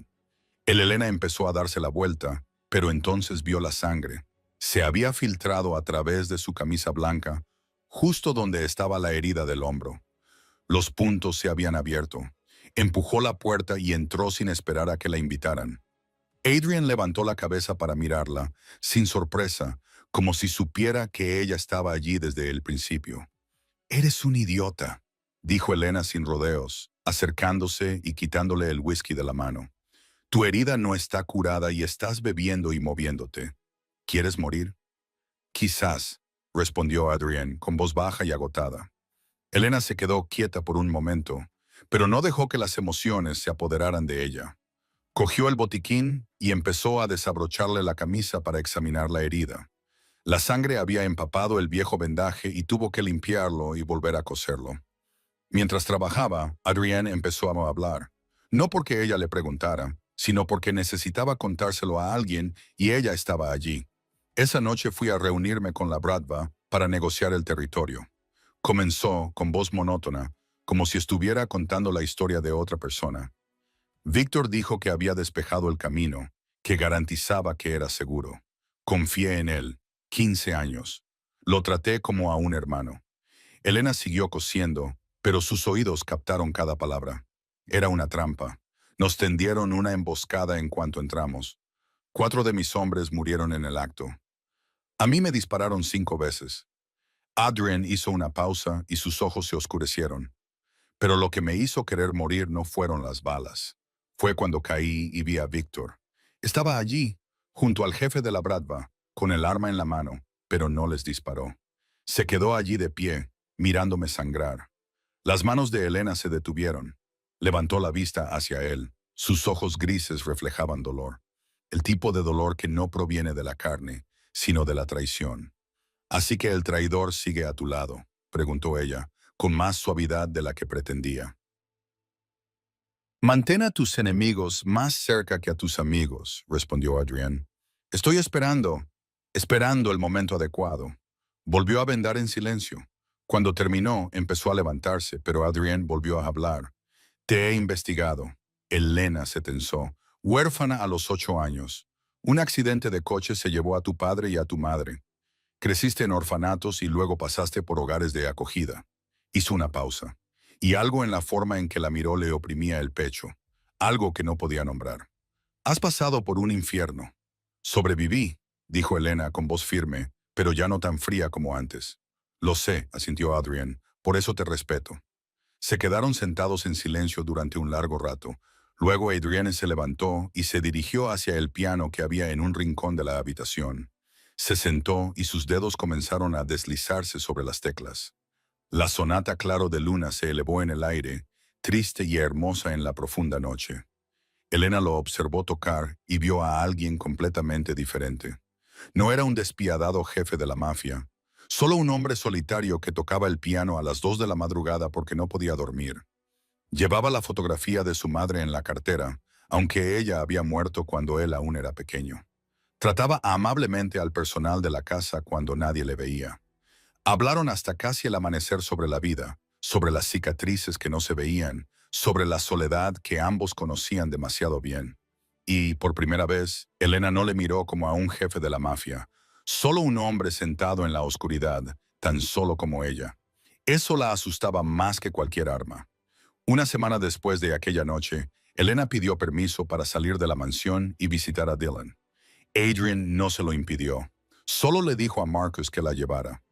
Elena empezó a darse la vuelta, pero entonces vio la sangre. Se había filtrado a través de su camisa blanca, justo donde estaba la herida del hombro. Los puntos se habían abierto. Empujó la puerta y entró sin esperar a que la invitaran. Adrienne levantó la cabeza para mirarla, sin sorpresa, como si supiera que ella estaba allí desde el principio. «Eres un idiota», dijo Elena sin rodeos, acercándose y quitándole el whisky de la mano. «Tu herida no está curada y estás bebiendo y moviéndote. ¿Quieres morir?» «Quizás», respondió Adrienne, con voz baja y agotada. Elena se quedó quieta por un momento, pero no dejó que las emociones se apoderaran de ella. Cogió el botiquín y empezó a desabrocharle la camisa para examinar la herida. La sangre había empapado el viejo vendaje y tuvo que limpiarlo y volver a coserlo. Mientras trabajaba, Adrienne empezó a hablar. No porque ella le preguntara, sino porque necesitaba contárselo a alguien y ella estaba allí. Esa noche fui a reunirme con la Bratva para negociar el territorio. Comenzó con voz monótona, como si estuviera contando la historia de otra persona. Víctor dijo que había despejado el camino, que garantizaba que era seguro. Confié en él. 15 años. Lo traté como a un hermano. Elena siguió cosiendo, pero sus oídos captaron cada palabra. Era una trampa. Nos tendieron una emboscada en cuanto entramos. 4 de mis hombres murieron en el acto. A mí me dispararon 5 veces. Adrienne hizo una pausa y sus ojos se oscurecieron. Pero lo que me hizo querer morir no fueron las balas. Fue cuando caí y vi a Víctor. Estaba allí, junto al jefe de la Bratva, con el arma en la mano, pero no les disparó. Se quedó allí de pie, mirándome sangrar. Las manos de Elena se detuvieron. Levantó la vista hacia él. Sus ojos grises reflejaban dolor. El tipo de dolor que no proviene de la carne, sino de la traición. «¿Así que el traidor sigue a tu lado?», preguntó ella, con más suavidad de la que pretendía. «Mantén a tus enemigos más cerca que a tus amigos», respondió Adrienne. «Estoy esperando el momento adecuado». Volvió a vendar en silencio. Cuando terminó, empezó a levantarse, pero Adrienne volvió a hablar. «Te he investigado». Elena se tensó. «Huérfana a los 8 años. Un accidente de coche se llevó a tu padre y a tu madre. Creciste en orfanatos y luego pasaste por hogares de acogida». Hizo una pausa, y algo en la forma en que la miró le oprimía el pecho, algo que no podía nombrar. «Has pasado por un infierno». «Sobreviví», dijo Elena con voz firme, pero ya no tan fría como antes. Lo sé, asintió Adrian, por eso te respeto. Se quedaron sentados en silencio durante un largo rato. Luego Adrienne se levantó y se dirigió hacia el piano que había en un rincón de la habitación. Se sentó y sus dedos comenzaron a deslizarse sobre las teclas. La sonata Claro de Luna se elevó en el aire, triste y hermosa en la profunda noche. Elena lo observó tocar y vio a alguien completamente diferente. No era un despiadado jefe de la mafia, solo un hombre solitario que tocaba el piano a las 2 de la madrugada porque no podía dormir. Llevaba la fotografía de su madre en la cartera, aunque ella había muerto cuando él aún era pequeño. Trataba amablemente al personal de la casa cuando nadie le veía. Hablaron hasta casi el amanecer sobre la vida, sobre las cicatrices que no se veían, sobre la soledad que ambos conocían demasiado bien. Y, por primera vez, Elena no le miró como a un jefe de la mafia, solo un hombre sentado en la oscuridad, tan solo como ella. Eso la asustaba más que cualquier arma. Una semana después de aquella noche, Elena pidió permiso para salir de la mansión y visitar a Dylan. Adrian no se lo impidió. Solo le dijo a Marcus que la llevara.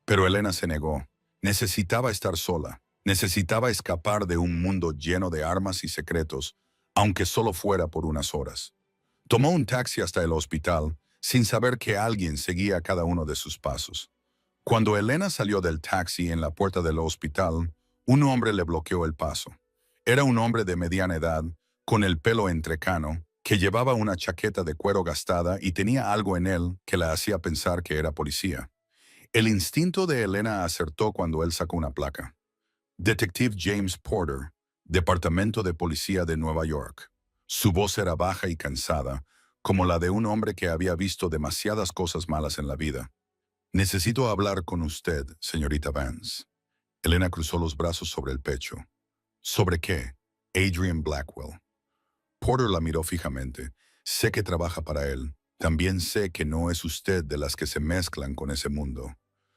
Pero Elena se negó. Necesitaba estar sola. Necesitaba escapar de un mundo lleno de armas y secretos, aunque solo fuera por unas horas. Tomó un taxi hasta el hospital, sin saber que alguien seguía cada uno de sus pasos. Cuando Elena salió del taxi en la puerta del hospital, un hombre le bloqueó el paso. Era un hombre de mediana edad, con el pelo entrecano, que llevaba una chaqueta de cuero gastada y tenía algo en él que la hacía pensar que era policía. El instinto de Elena acertó cuando él sacó una placa. Detective James Porter, Departamento de Policía de Nueva York. Su voz era baja y cansada, como la de un hombre que había visto demasiadas cosas malas en la vida. Necesito hablar con usted, señorita Vance. Elena cruzó los brazos sobre el pecho. ¿Sobre qué? Adrian Blackwell. Porter la miró fijamente. Sé que trabaja para él. También sé que no es usted de las que se mezclan con ese mundo.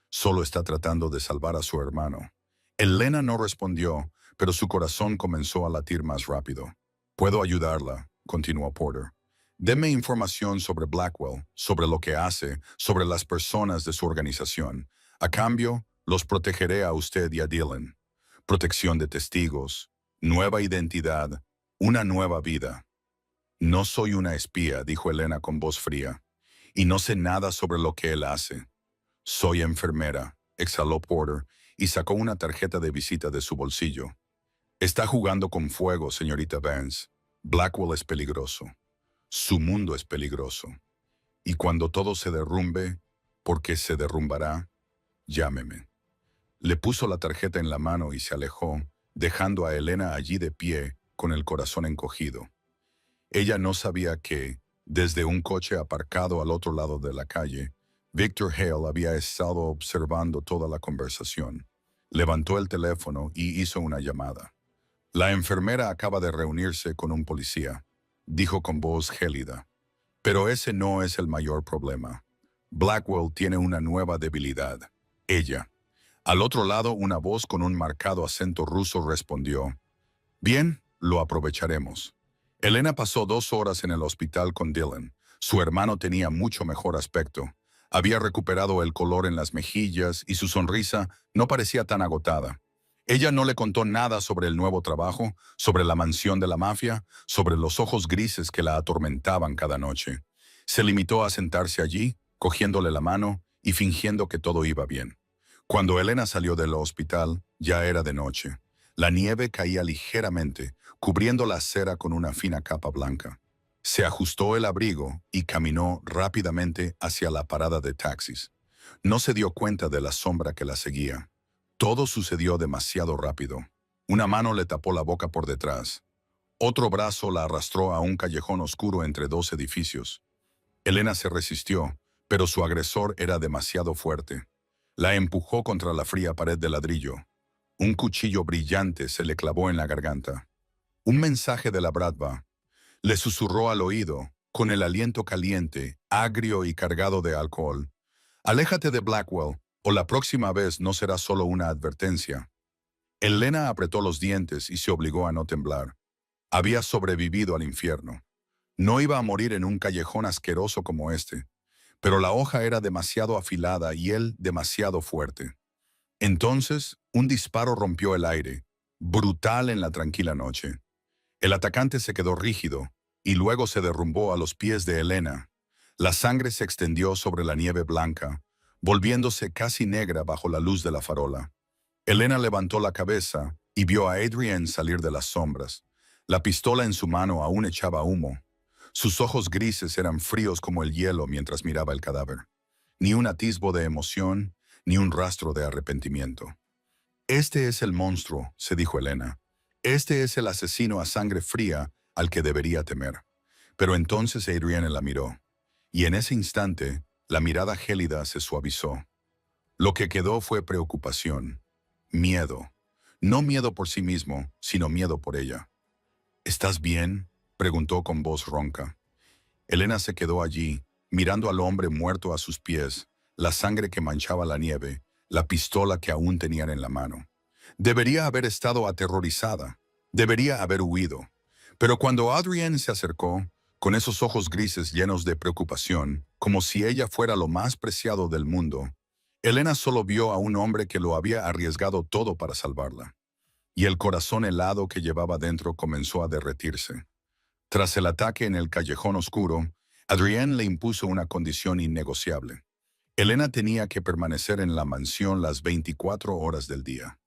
Solo está tratando de salvar a su hermano. Elena no respondió, pero su corazón comenzó a latir más rápido. Puedo ayudarla, continuó Porter. Deme información sobre Blackwell, sobre lo que hace, sobre las personas de su organización. A cambio, los protegeré a usted y a Dylan. Protección de testigos, nueva identidad, una nueva vida. No soy una espía, dijo Elena con voz fría, y no sé nada sobre lo que él hace. Soy enfermera, exhaló Porter, y sacó una tarjeta de visita de su bolsillo. Está jugando con fuego, señorita Vance. Blackwell es peligroso. Su mundo es peligroso. Y cuando todo se derrumbe, porque se derrumbará, llámeme. Le puso la tarjeta en la mano y se alejó, dejando a Elena allí de pie, con el corazón encogido. Ella no sabía que, desde un coche aparcado al otro lado de la calle, Victor Hale había estado observando toda la conversación. Levantó el teléfono y hizo una llamada. La enfermera acaba de reunirse con un policía, dijo con voz gélida. Pero ese no es el mayor problema. Blackwell tiene una nueva debilidad. Ella. Al otro lado, una voz con un marcado acento ruso respondió. Bien, lo aprovecharemos. Elena pasó 2 horas en el hospital con Dylan. Su hermano tenía mucho mejor aspecto. Había recuperado el color en las mejillas y su sonrisa no parecía tan agotada. Ella no le contó nada sobre el nuevo trabajo, sobre la mansión de la mafia, sobre los ojos grises que la atormentaban cada noche. Se limitó a sentarse allí, cogiéndole la mano y fingiendo que todo iba bien. Cuando Elena salió del hospital, ya era de noche. La nieve caía ligeramente, cubriendo la acera con una fina capa blanca. Se ajustó el abrigo y caminó rápidamente hacia la parada de taxis. No se dio cuenta de la sombra que la seguía. Todo sucedió demasiado rápido. Una mano le tapó la boca por detrás. Otro brazo la arrastró a un callejón oscuro entre 2 edificios. Elena se resistió, pero su agresor era demasiado fuerte. La empujó contra la fría pared de ladrillo. Un cuchillo brillante se le clavó en la garganta. Un mensaje de la Bratva. Le susurró al oído, con el aliento caliente, agrio y cargado de alcohol. Aléjate de Blackwell, o la próxima vez no será solo una advertencia. Elena apretó los dientes y se obligó a no temblar. Había sobrevivido al infierno. No iba a morir en un callejón asqueroso como este, pero la hoja era demasiado afilada y él demasiado fuerte. Entonces, un disparo rompió el aire, brutal en la tranquila noche. El atacante se quedó rígido y luego se derrumbó a los pies de Elena. La sangre se extendió sobre la nieve blanca, volviéndose casi negra bajo la luz de la farola. Elena levantó la cabeza y vio a Adrian salir de las sombras. La pistola en su mano aún echaba humo. Sus ojos grises eran fríos como el hielo mientras miraba el cadáver. Ni un atisbo de emoción, ni un rastro de arrepentimiento. Este es el monstruo, se dijo Elena. Este es el asesino a sangre fría al que debería temer. Pero entonces Adrienne la miró, y en ese instante la mirada gélida se suavizó. Lo que quedó fue preocupación, miedo. No miedo por sí mismo, sino miedo por ella. ¿Estás bien?, preguntó con voz ronca. Elena se quedó allí, mirando al hombre muerto a sus pies, la sangre que manchaba la nieve, la pistola que aún tenían en la mano. Debería haber estado aterrorizada, debería haber huido. Pero cuando Adrienne se acercó, con esos ojos grises llenos de preocupación, como si ella fuera lo más preciado del mundo, Elena solo vio a un hombre que lo había arriesgado todo para salvarla. Y el corazón helado que llevaba dentro comenzó a derretirse. Tras el ataque en el callejón oscuro, Adrienne le impuso una condición innegociable. Elena tenía que permanecer en la mansión las 24 horas del día,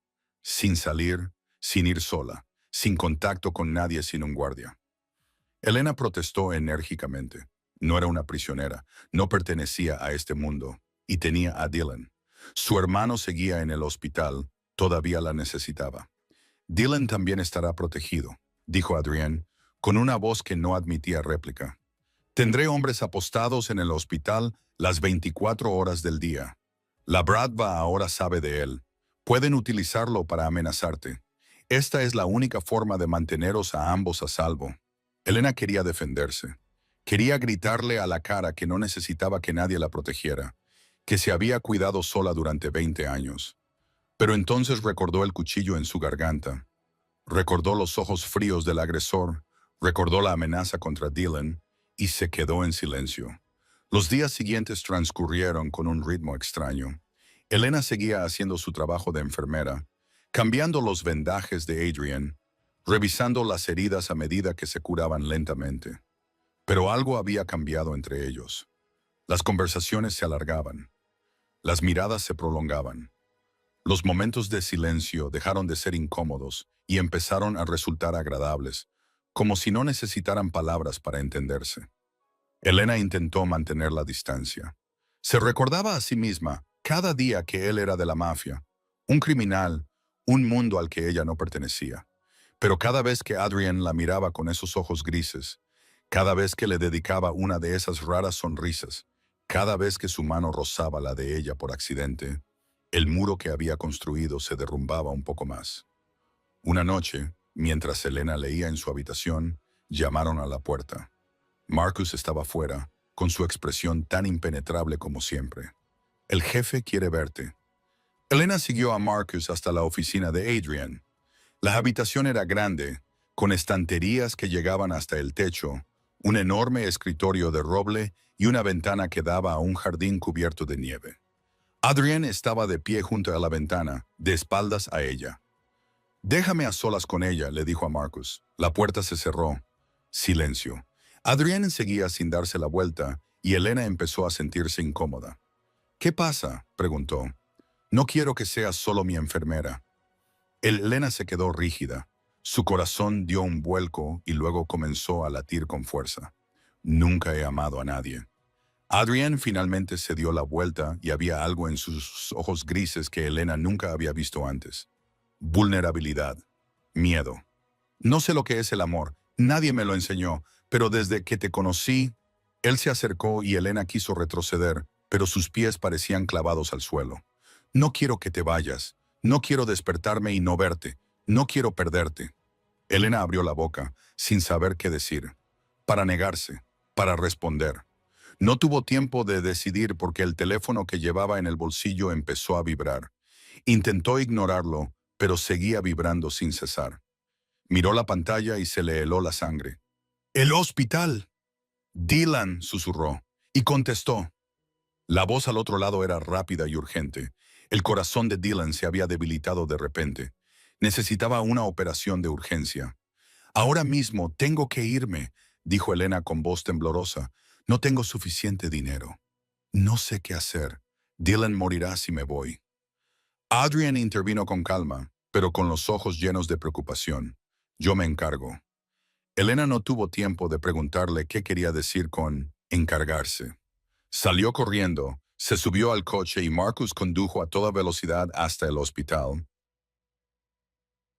sin salir, sin ir sola, sin contacto con nadie sin un guardia. Elena protestó enérgicamente. No era una prisionera, no pertenecía a este mundo, y tenía a Dylan. Su hermano seguía en el hospital, todavía la necesitaba. Dylan también estará protegido, dijo Adrienne, con una voz que no admitía réplica. Tendré hombres apostados en el hospital las 24 horas del día. La Bratva ahora sabe de él. Pueden utilizarlo para amenazarte. Esta es la única forma de manteneros a ambos a salvo. Elena quería defenderse. Quería gritarle a la cara que no necesitaba que nadie la protegiera, que se había cuidado sola durante 20 años. Pero entonces recordó el cuchillo en su garganta. Recordó los ojos fríos del agresor, recordó la amenaza contra Dylan y se quedó en silencio. Los días siguientes transcurrieron con un ritmo extraño. Elena seguía haciendo su trabajo de enfermera, cambiando los vendajes de Adrienne, revisando las heridas a medida que se curaban lentamente. Pero algo había cambiado entre ellos. Las conversaciones se alargaban. Las miradas se prolongaban. Los momentos de silencio dejaron de ser incómodos y empezaron a resultar agradables, como si no necesitaran palabras para entenderse. Elena intentó mantener la distancia. Se recordaba a sí misma cada día que él era de la mafia, un criminal, un mundo al que ella no pertenecía. Pero cada vez que Adrienne la miraba con esos ojos grises, cada vez que le dedicaba una de esas raras sonrisas, cada vez que su mano rozaba la de ella por accidente, el muro que había construido se derrumbaba un poco más. Una noche, mientras Elena leía en su habitación, llamaron a la puerta. Marcus estaba fuera, con su expresión tan impenetrable como siempre. «El jefe quiere verte». Elena siguió a Marcus hasta la oficina de Adrienne. La habitación era grande, con estanterías que llegaban hasta el techo, un enorme escritorio de roble y una ventana que daba a un jardín cubierto de nieve. Adrienne estaba de pie junto a la ventana, de espaldas a ella. «Déjame a solas con ella», le dijo a Marcus. La puerta se cerró. Silencio. Adrienne seguía sin darse la vuelta y Elena empezó a sentirse incómoda. «¿Qué pasa?», preguntó. «No quiero que seas solo mi enfermera». Elena se quedó rígida. Su corazón dio un vuelco y luego comenzó a latir con fuerza. «Nunca he amado a nadie». Adrienne finalmente se dio la vuelta y había algo en sus ojos grises que Elena nunca había visto antes. Vulnerabilidad. Miedo. «No sé lo que es el amor. Nadie me lo enseñó, pero desde que te conocí...» Él se acercó y Elena quiso retroceder, pero sus pies parecían clavados al suelo. «No quiero que te vayas. No quiero despertarme y no verte. No quiero perderte». Elena abrió la boca, sin saber qué decir. Para negarse, para responder. No tuvo tiempo de decidir porque el teléfono que llevaba en el bolsillo empezó a vibrar. Intentó ignorarlo, pero seguía vibrando sin cesar. Miró la pantalla y se le heló la sangre. «¡El hospital!». «Dylan», susurró, y contestó. La voz al otro lado era rápida y urgente. El corazón de Dylan se había debilitado de repente. Necesitaba una operación de urgencia. Ahora mismo tengo que irme, dijo Elena con voz temblorosa. No tengo suficiente dinero. No sé qué hacer. Dylan morirá si me voy. Adrian intervino con calma, pero con los ojos llenos de preocupación. Yo me encargo. Elena no tuvo tiempo de preguntarle qué quería decir con encargarse. Salió corriendo, se subió al coche y Marcus condujo a toda velocidad hasta el hospital.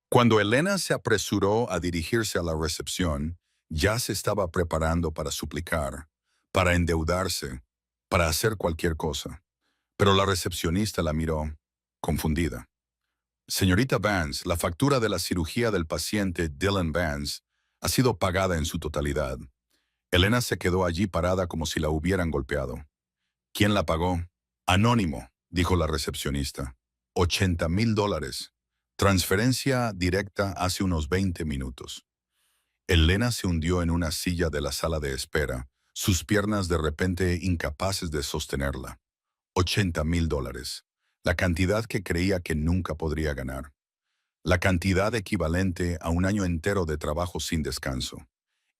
Cuando Elena se apresuró a dirigirse a la recepción, ya se estaba preparando para suplicar, para endeudarse, para hacer cualquier cosa. Pero la recepcionista la miró, confundida. Señorita Vance, la factura de la cirugía del paciente Dylan Vance ha sido pagada en su totalidad. Elena se quedó allí parada como si la hubieran golpeado. ¿Quién la pagó? Anónimo, dijo la recepcionista. $80,000. Transferencia directa hace unos 20 minutos. Elena se hundió en una silla de la sala de espera, sus piernas de repente incapaces de sostenerla. $80,000. La cantidad que creía que nunca podría ganar. La cantidad equivalente a un año entero de trabajo sin descanso.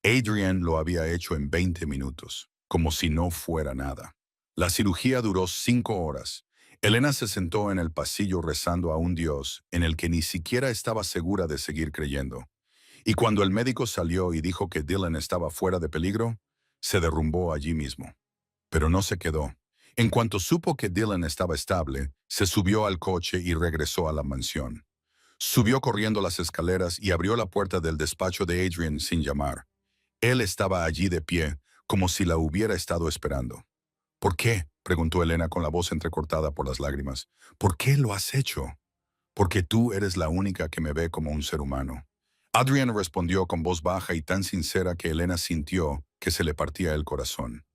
Adrian lo había hecho en 20 minutos, como si no fuera nada. La cirugía duró 5 horas. Elena se sentó en el pasillo rezando a un Dios en el que ni siquiera estaba segura de seguir creyendo. Y cuando el médico salió y dijo que Dylan estaba fuera de peligro, se derrumbó allí mismo. Pero no se quedó. En cuanto supo que Dylan estaba estable, se subió al coche y regresó a la mansión. Subió corriendo las escaleras y abrió la puerta del despacho de Adrian sin llamar. Él estaba allí de pie, como si la hubiera estado esperando. ¿Por qué?, preguntó Elena con la voz entrecortada por las lágrimas. ¿Por qué lo has hecho? Porque tú eres la única que me ve como un ser humano. Adrian respondió con voz baja y tan sincera que Elena sintió que se le partía el corazón.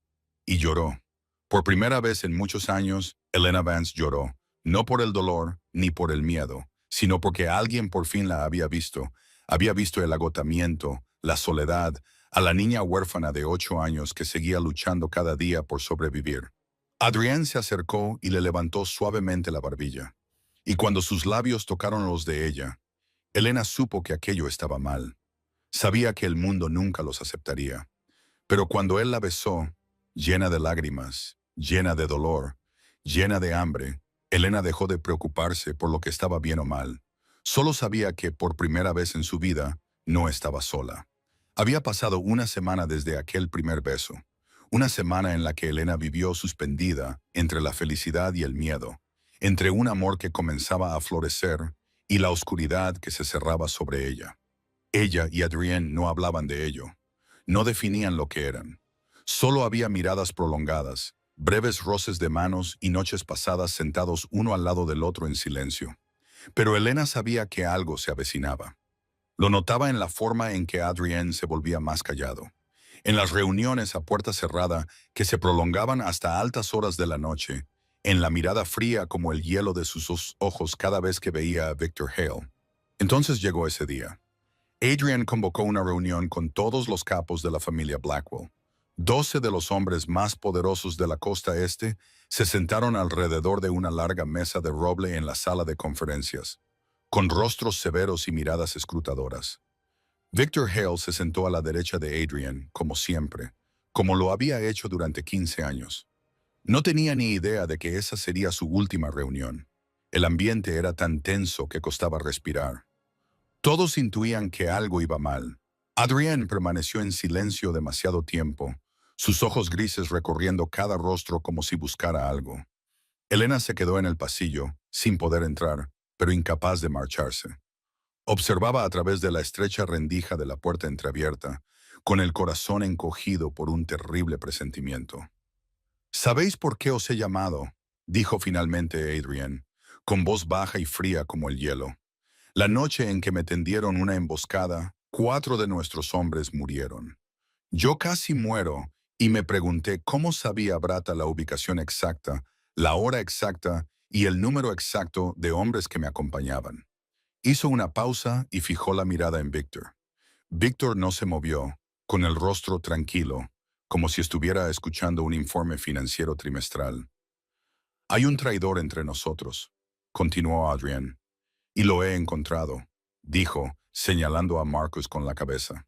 Y lloró. Por primera vez en muchos años, Elena Vance lloró, no por el dolor ni por el miedo, sino porque alguien por fin la había visto el agotamiento, la soledad, a la niña huérfana de 8 años que seguía luchando cada día por sobrevivir. Adrián se acercó y le levantó suavemente la barbilla. Y cuando sus labios tocaron los de ella, Elena supo que aquello estaba mal. Sabía que el mundo nunca los aceptaría. Pero cuando él la besó, llena de lágrimas, llena de dolor, llena de hambre, Elena dejó de preocuparse por lo que estaba bien o mal. Solo sabía que, por primera vez en su vida, no estaba sola. Había pasado una semana desde aquel primer beso, una semana en la que Elena vivió suspendida entre la felicidad y el miedo, entre un amor que comenzaba a florecer y la oscuridad que se cerraba sobre ella. Ella y Adrián no hablaban de ello, no definían lo que eran. Solo había miradas prolongadas, breves roces de manos y noches pasadas sentados uno al lado del otro en silencio. Pero Elena sabía que algo se avecinaba. Lo notaba en la forma en que Adrián se volvía más callado, en las reuniones a puerta cerrada que se prolongaban hasta altas horas de la noche, en la mirada fría como el hielo de sus ojos cada vez que veía a Victor Hale. Entonces llegó ese día. Adrian convocó una reunión con todos los capos de la familia Blackwell. 12 de los hombres más poderosos de la costa este se sentaron alrededor de una larga mesa de roble en la sala de conferencias, con rostros severos y miradas escrutadoras. Victor Hale se sentó a la derecha de Adrian, como siempre, como lo había hecho durante 15 años. No tenía ni idea de que esa sería su última reunión. El ambiente era tan tenso que costaba respirar. Todos intuían que algo iba mal. Adrian permaneció en silencio demasiado tiempo, sus ojos grises recorriendo cada rostro como si buscara algo. Elena se quedó en el pasillo, sin poder entrar, pero incapaz de marcharse. Observaba a través de la estrecha rendija de la puerta entreabierta, con el corazón encogido por un terrible presentimiento. «¿Sabéis por qué os he llamado?», dijo finalmente Adrian, con voz baja y fría como el hielo. «La noche en que me tendieron una emboscada, 4 de nuestros hombres murieron. Yo casi muero y me pregunté cómo sabía Brata la ubicación exacta, la hora exacta y el número exacto de hombres que me acompañaban». Hizo una pausa y fijó la mirada en Victor. Victor no se movió, con el rostro tranquilo, como si estuviera escuchando un informe financiero trimestral. «Hay un traidor entre nosotros», continuó Adrian. Y lo he encontrado, dijo, señalando a Marcus con la cabeza.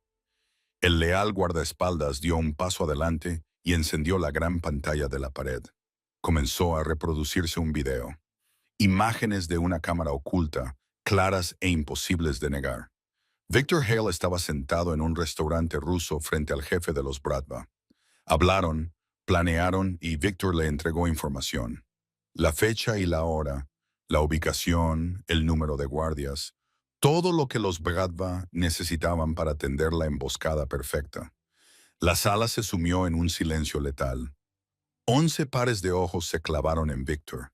El leal guardaespaldas dio un paso adelante y encendió la gran pantalla de la pared. Comenzó a reproducirse un video. Imágenes de una cámara oculta, claras e imposibles de negar. Victor Hale estaba sentado en un restaurante ruso frente al jefe de los Bratva. Hablaron, planearon y Victor le entregó información. La fecha y la hora, la ubicación, el número de guardias, todo lo que los Bratva necesitaban para tender la emboscada perfecta. La sala se sumió en un silencio letal. 11 pares de ojos se clavaron en Victor.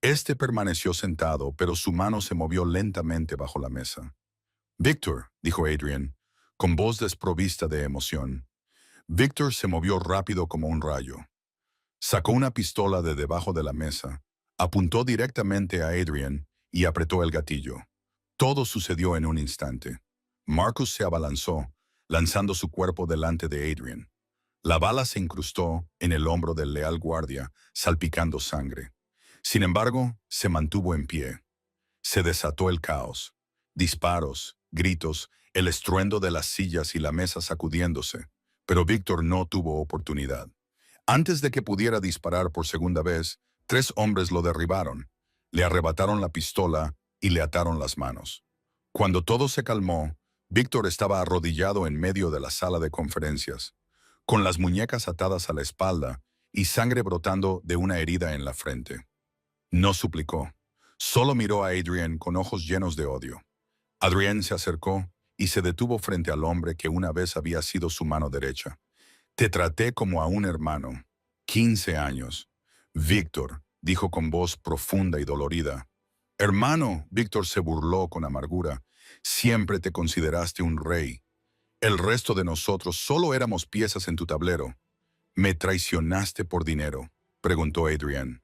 Este permaneció sentado, pero su mano se movió lentamente bajo la mesa. «Victor», dijo Adrian, con voz desprovista de emoción. Victor se movió rápido como un rayo. Sacó una pistola de debajo de la mesa, apuntó directamente a Adrian y apretó el gatillo. Todo sucedió en un instante. Marcus se abalanzó, lanzando su cuerpo delante de Adrian. La bala se incrustó en el hombro del leal guardia, salpicando sangre. Sin embargo, se mantuvo en pie. Se desató el caos. Disparos, gritos, el estruendo de las sillas y la mesa sacudiéndose. Pero Victor no tuvo oportunidad. Antes de que pudiera disparar por segunda vez, 3 hombres lo derribaron, le arrebataron la pistola y le ataron las manos. Cuando todo se calmó, Victor estaba arrodillado en medio de la sala de conferencias, con las muñecas atadas a la espalda y sangre brotando de una herida en la frente. No suplicó, solo miró a Adrian con ojos llenos de odio. Adrian se acercó y se detuvo frente al hombre que una vez había sido su mano derecha. «Te traté como a un hermano. 15 años. Víctor», dijo con voz profunda y dolorida. «Hermano», Víctor se burló con amargura, «siempre te consideraste un rey. El resto de nosotros solo éramos piezas en tu tablero. ¿Me traicionaste por dinero?», preguntó Adrian.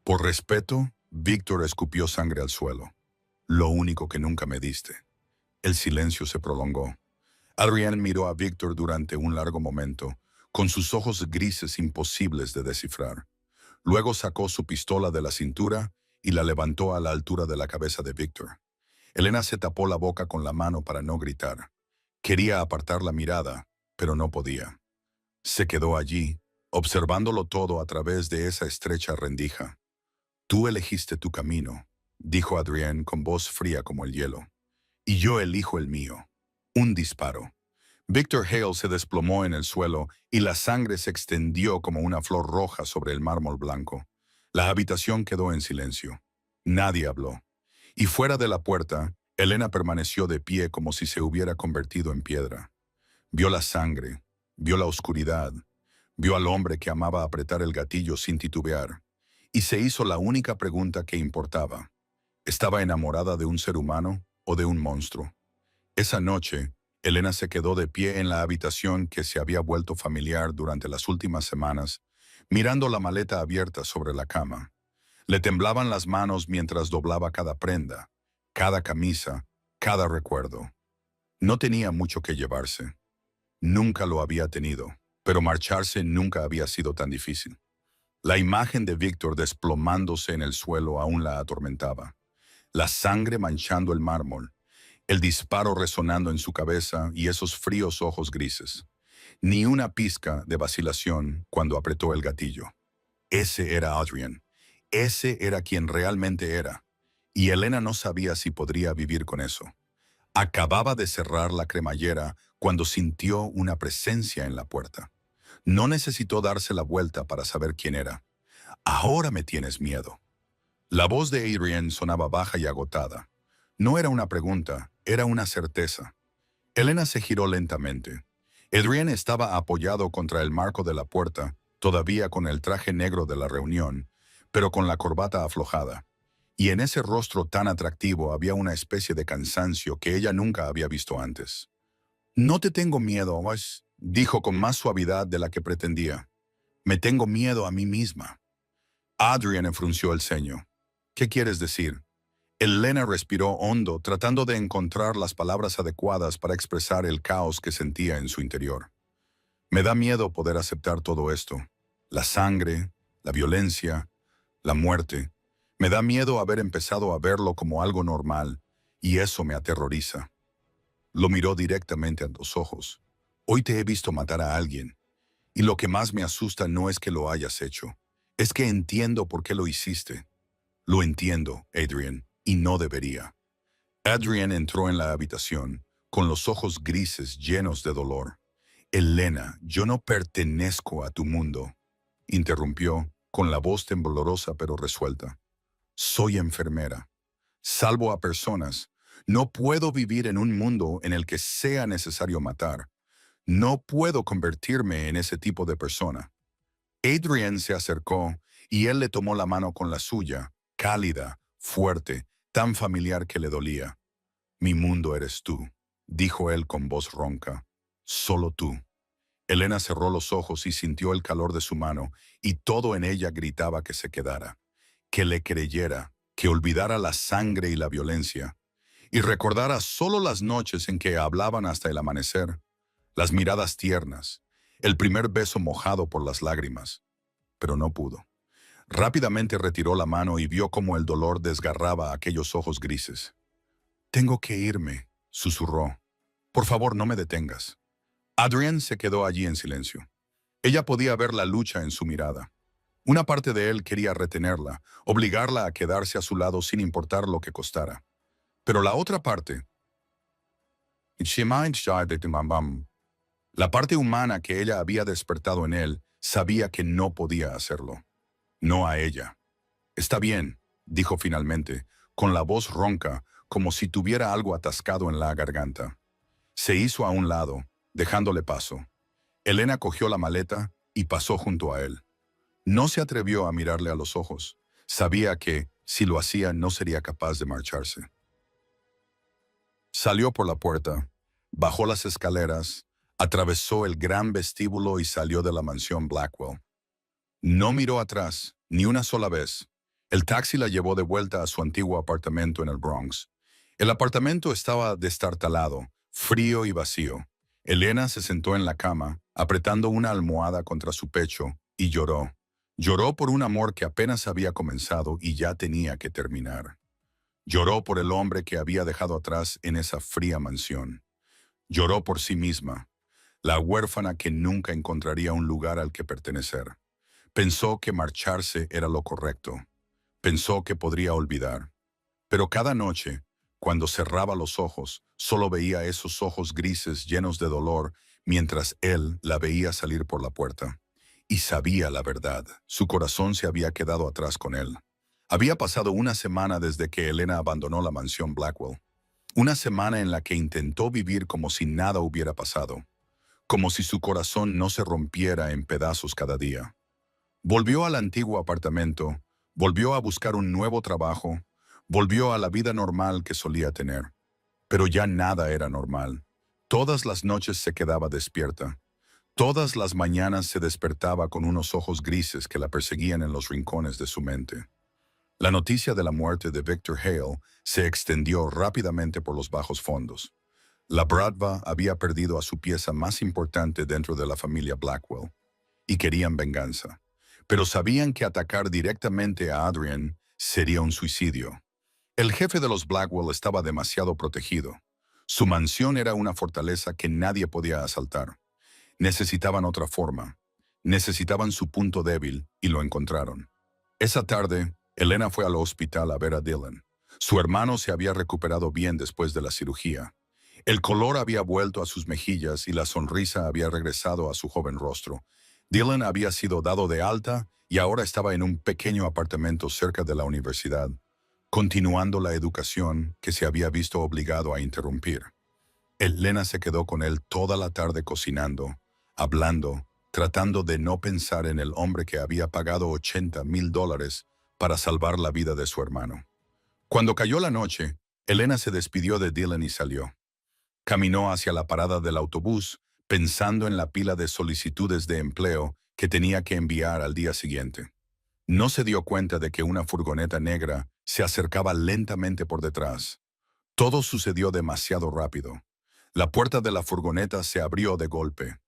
Por respeto, Víctor escupió sangre al suelo. «Lo único que nunca me diste». El silencio se prolongó. Adrian miró a Víctor durante un largo momento, con sus ojos grises imposibles de descifrar. Luego sacó su pistola de la cintura y la levantó a la altura de la cabeza de Víctor. Elena se tapó la boca con la mano para no gritar. Quería apartar la mirada, pero no podía. Se quedó allí, observándolo todo a través de esa estrecha rendija. «Tú elegiste tu camino», dijo Adrian con voz fría como el hielo. «Y yo elijo el mío». Un disparo. Victor Hale se desplomó en el suelo y la sangre se extendió como una flor roja sobre el mármol blanco. La habitación quedó en silencio. Nadie habló. Y fuera de la puerta, Elena permaneció de pie como si se hubiera convertido en piedra. Vio la sangre, vio la oscuridad, vio al hombre que amaba apretar el gatillo sin titubear, y se hizo la única pregunta que importaba. ¿Estaba enamorada de un ser humano o de un monstruo? Esa noche, Elena se quedó de pie en la habitación que se había vuelto familiar durante las últimas semanas, mirando la maleta abierta sobre la cama. Le temblaban las manos mientras doblaba cada prenda, cada camisa, cada recuerdo. No tenía mucho que llevarse. Nunca lo había tenido, pero marcharse nunca había sido tan difícil. La imagen de Víctor desplomándose en el suelo aún la atormentaba. La sangre manchando el mármol, el disparo resonando en su cabeza y esos fríos ojos grises. Ni una pizca de vacilación cuando apretó el gatillo. Ese era Adrian. Ese era quien realmente era. Y Elena no sabía si podría vivir con eso. Acababa de cerrar la cremallera cuando sintió una presencia en la puerta. No necesitó darse la vuelta para saber quién era. «Ahora me tienes miedo». La voz de Adrian sonaba baja y agotada. No era una pregunta, era una certeza. Elena se giró lentamente. Adrian estaba apoyado contra el marco de la puerta, todavía con el traje negro de la reunión, pero con la corbata aflojada. Y en ese rostro tan atractivo había una especie de cansancio que ella nunca había visto antes. «No te tengo miedo, Oz», dijo con más suavidad de la que pretendía. «Me tengo miedo a mí misma». Adrian frunció el ceño. «¿Qué quieres decir?» Elena respiró hondo, tratando de encontrar las palabras adecuadas para expresar el caos que sentía en su interior. «Me da miedo poder aceptar todo esto. La sangre, la violencia, la muerte. Me da miedo haber empezado a verlo como algo normal, y eso me aterroriza. Lo miró directamente a los ojos. Hoy te he visto matar a alguien, y lo que más me asusta no es que lo hayas hecho, es que entiendo por qué lo hiciste. Lo entiendo, Adrian, y no debería. Adrian entró en la habitación, con los ojos grises llenos de dolor. Elena, yo no pertenezco a tu mundo, interrumpió, con la voz temblorosa pero resuelta. Soy enfermera. Salvo a personas. No puedo vivir en un mundo en el que sea necesario matar. No puedo convertirme en ese tipo de persona. Adrian se acercó y él le tomó la mano con la suya, cálida, fuerte, tan familiar que le dolía. Mi mundo eres tú, dijo él con voz ronca. Solo tú. Elena cerró los ojos y sintió el calor de su mano, y todo en ella gritaba que se quedara, que le creyera, que olvidara la sangre y la violencia, y recordara solo las noches en que hablaban hasta el amanecer, las miradas tiernas, el primer beso mojado por las lágrimas. Pero no pudo. Rápidamente retiró la mano y vio cómo el dolor desgarraba aquellos ojos grises. Tengo que irme, susurró. Por favor, no me detengas. Adrian se quedó allí en silencio. Ella podía ver la lucha en su mirada. Una parte de él quería retenerla, obligarla a quedarse a su lado sin importar lo que costara. Pero la otra parte, la parte humana que ella había despertado en él, sabía que no podía hacerlo. No a ella. Está bien, dijo finalmente, con la voz ronca, como si tuviera algo atascado en la garganta. Se hizo a un lado, dejándole paso. Elena cogió la maleta y pasó junto a él. No se atrevió a mirarle a los ojos. Sabía que, si lo hacía, no sería capaz de marcharse. Salió por la puerta, bajó las escaleras, atravesó el gran vestíbulo y salió de la mansión Blackwell. No miró atrás, ni una sola vez. El taxi la llevó de vuelta a su antiguo apartamento en el Bronx. El apartamento estaba destartalado, frío y vacío. Elena se sentó en la cama, apretando una almohada contra su pecho, y lloró. Lloró por un amor que apenas había comenzado y ya tenía que terminar. Lloró por el hombre que había dejado atrás en esa fría mansión. Lloró por sí misma, la huérfana que nunca encontraría un lugar al que pertenecer. Pensó que marcharse era lo correcto. Pensó que podría olvidar. Pero cada noche, cuando cerraba los ojos, solo veía esos ojos grises llenos de dolor mientras él la veía salir por la puerta. Y sabía la verdad. Su corazón se había quedado atrás con él. Había pasado una semana desde que Elena abandonó la mansión Blackwell. Una semana en la que intentó vivir como si nada hubiera pasado. Como si su corazón no se rompiera en pedazos cada día. Volvió al antiguo apartamento, volvió a buscar un nuevo trabajo, volvió a la vida normal que solía tener. Pero ya nada era normal. Todas las noches se quedaba despierta. Todas las mañanas se despertaba con unos ojos grises que la perseguían en los rincones de su mente. La noticia de la muerte de Victor Hale se extendió rápidamente por los bajos fondos. La Bratva había perdido a su pieza más importante dentro de la familia Blackwell, y querían venganza. Pero sabían que atacar directamente a Adrian sería un suicidio. El jefe de los Blackwell estaba demasiado protegido. Su mansión era una fortaleza que nadie podía asaltar. Necesitaban otra forma. Necesitaban su punto débil y lo encontraron. Esa tarde, Elena fue al hospital a ver a Dylan. Su hermano se había recuperado bien después de la cirugía. El color había vuelto a sus mejillas y la sonrisa había regresado a su joven rostro. Dylan había sido dado de alta y ahora estaba en un pequeño apartamento cerca de la universidad, continuando la educación que se había visto obligado a interrumpir. Elena se quedó con él toda la tarde cocinando, hablando, tratando de no pensar en el hombre que había pagado $80,000 para salvar la vida de su hermano. Cuando cayó la noche, Elena se despidió de Dylan y salió. Caminó hacia la parada del autobús, pensando en la pila de solicitudes de empleo que tenía que enviar al día siguiente. No se dio cuenta de que una furgoneta negra se acercaba lentamente por detrás. Todo sucedió demasiado rápido. La puerta de la furgoneta se abrió de golpe.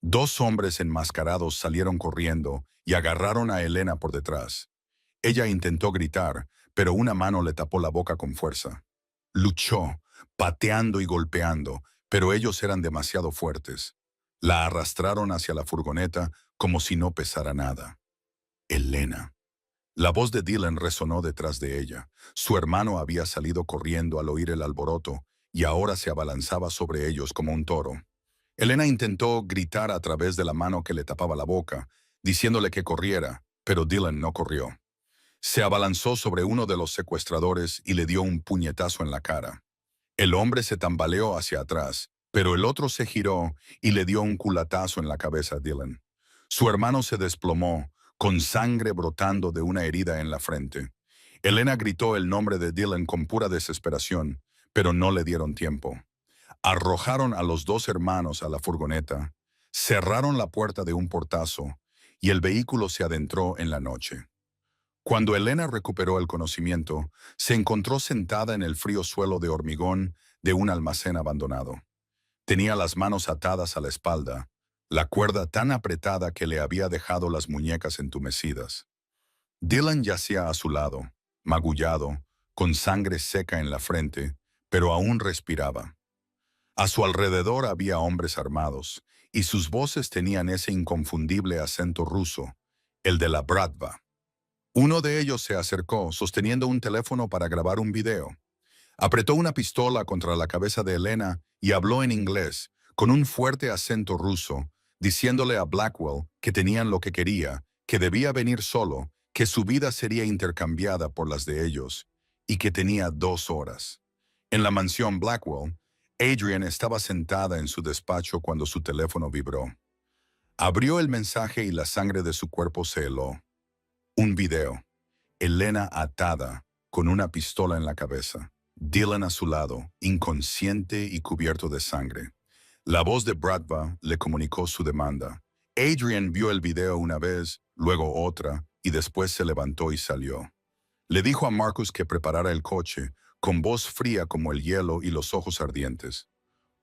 Dos hombres enmascarados salieron corriendo y agarraron a Elena por detrás. Ella intentó gritar, pero una mano le tapó la boca con fuerza. Luchó, pateando y golpeando, pero ellos eran demasiado fuertes. La arrastraron hacia la furgoneta como si no pesara nada. Elena. La voz de Dylan resonó detrás de ella. Su hermano había salido corriendo al oír el alboroto y ahora se abalanzaba sobre ellos como un toro. Elena intentó gritar a través de la mano que le tapaba la boca, diciéndole que corriera, pero Dylan no corrió. Se abalanzó sobre uno de los secuestradores y le dio un puñetazo en la cara. El hombre se tambaleó hacia atrás, pero el otro se giró y le dio un culatazo en la cabeza a Dylan. Su hermano se desplomó, con sangre brotando de una herida en la frente. Elena gritó el nombre de Dylan con pura desesperación, pero no le dieron tiempo. Arrojaron a los dos hermanos a la furgoneta, cerraron la puerta de un portazo y el vehículo se adentró en la noche. Cuando Elena recuperó el conocimiento, se encontró sentada en el frío suelo de hormigón de un almacén abandonado. Tenía las manos atadas a la espalda, la cuerda tan apretada que le había dejado las muñecas entumecidas. Dylan yacía a su lado, magullado, con sangre seca en la frente, pero aún respiraba. A su alrededor había hombres armados, y sus voces tenían ese inconfundible acento ruso, el de la Bratva. Uno de ellos se acercó, sosteniendo un teléfono para grabar un video. Apretó una pistola contra la cabeza de Elena y habló en inglés, con un fuerte acento ruso, diciéndole a Blackwell que tenían lo que quería, que debía venir solo, que su vida sería intercambiada por las de ellos, y que tenía 2 horas. En la mansión Blackwell, Adrian estaba sentada en su despacho cuando su teléfono vibró. Abrió el mensaje y la sangre de su cuerpo se heló. Un video. Elena atada, con una pistola en la cabeza. Dylan a su lado, inconsciente y cubierto de sangre. La voz de Bratva le comunicó su demanda. Adrian vio el video una vez, luego otra, y después se levantó y salió. Le dijo a Marcus que preparara el coche, con voz fría como el hielo y los ojos ardientes.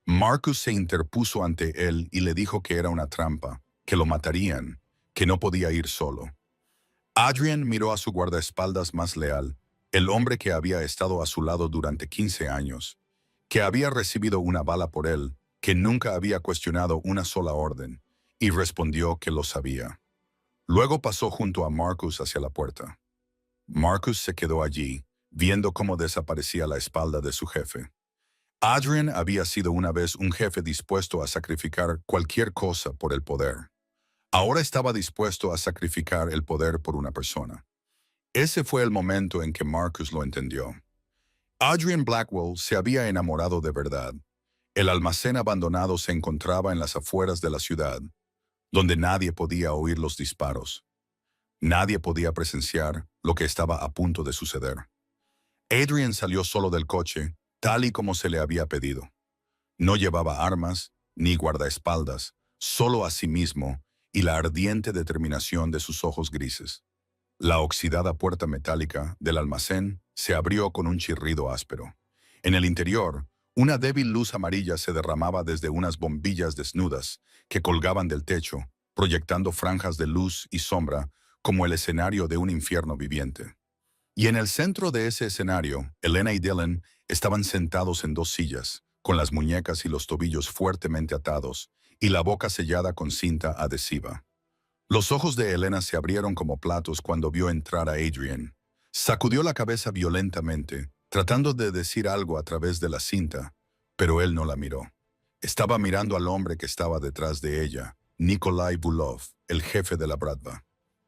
Marcus se interpuso ante él y le dijo que era una trampa, que lo matarían, que no podía ir solo. Adrian miró a su guardaespaldas más leal, el hombre que había estado a su lado durante 15 años, que había recibido una bala por él, que nunca había cuestionado una sola orden, y respondió que lo sabía. Luego pasó junto a Marcus hacia la puerta. Marcus se quedó allí, viendo cómo desaparecía la espalda de su jefe. Adrian había sido una vez un jefe dispuesto a sacrificar cualquier cosa por el poder. Ahora estaba dispuesto a sacrificar el poder por una persona. Ese fue el momento en que Marcus lo entendió. Adrian Blackwell se había enamorado de verdad. El almacén abandonado se encontraba en las afueras de la ciudad, donde nadie podía oír los disparos. Nadie podía presenciar lo que estaba a punto de suceder. Adrian salió solo del coche, tal y como se le había pedido. No llevaba armas ni guardaespaldas, solo a sí mismo y la ardiente determinación de sus ojos grises. La oxidada puerta metálica del almacén se abrió con un chirrido áspero. En el interior, una débil luz amarilla se derramaba desde unas bombillas desnudas que colgaban del techo, proyectando franjas de luz y sombra como el escenario de un infierno viviente. Y en el centro de ese escenario, Elena y Dylan estaban sentados en 2 sillas, con las muñecas y los tobillos fuertemente atados y la boca sellada con cinta adhesiva. Los ojos de Elena se abrieron como platos cuando vio entrar a Adrian. Sacudió la cabeza violentamente, tratando de decir algo a través de la cinta, pero él no la miró. Estaba mirando al hombre que estaba detrás de ella, Nikolai Bulov, el jefe de la Bratva.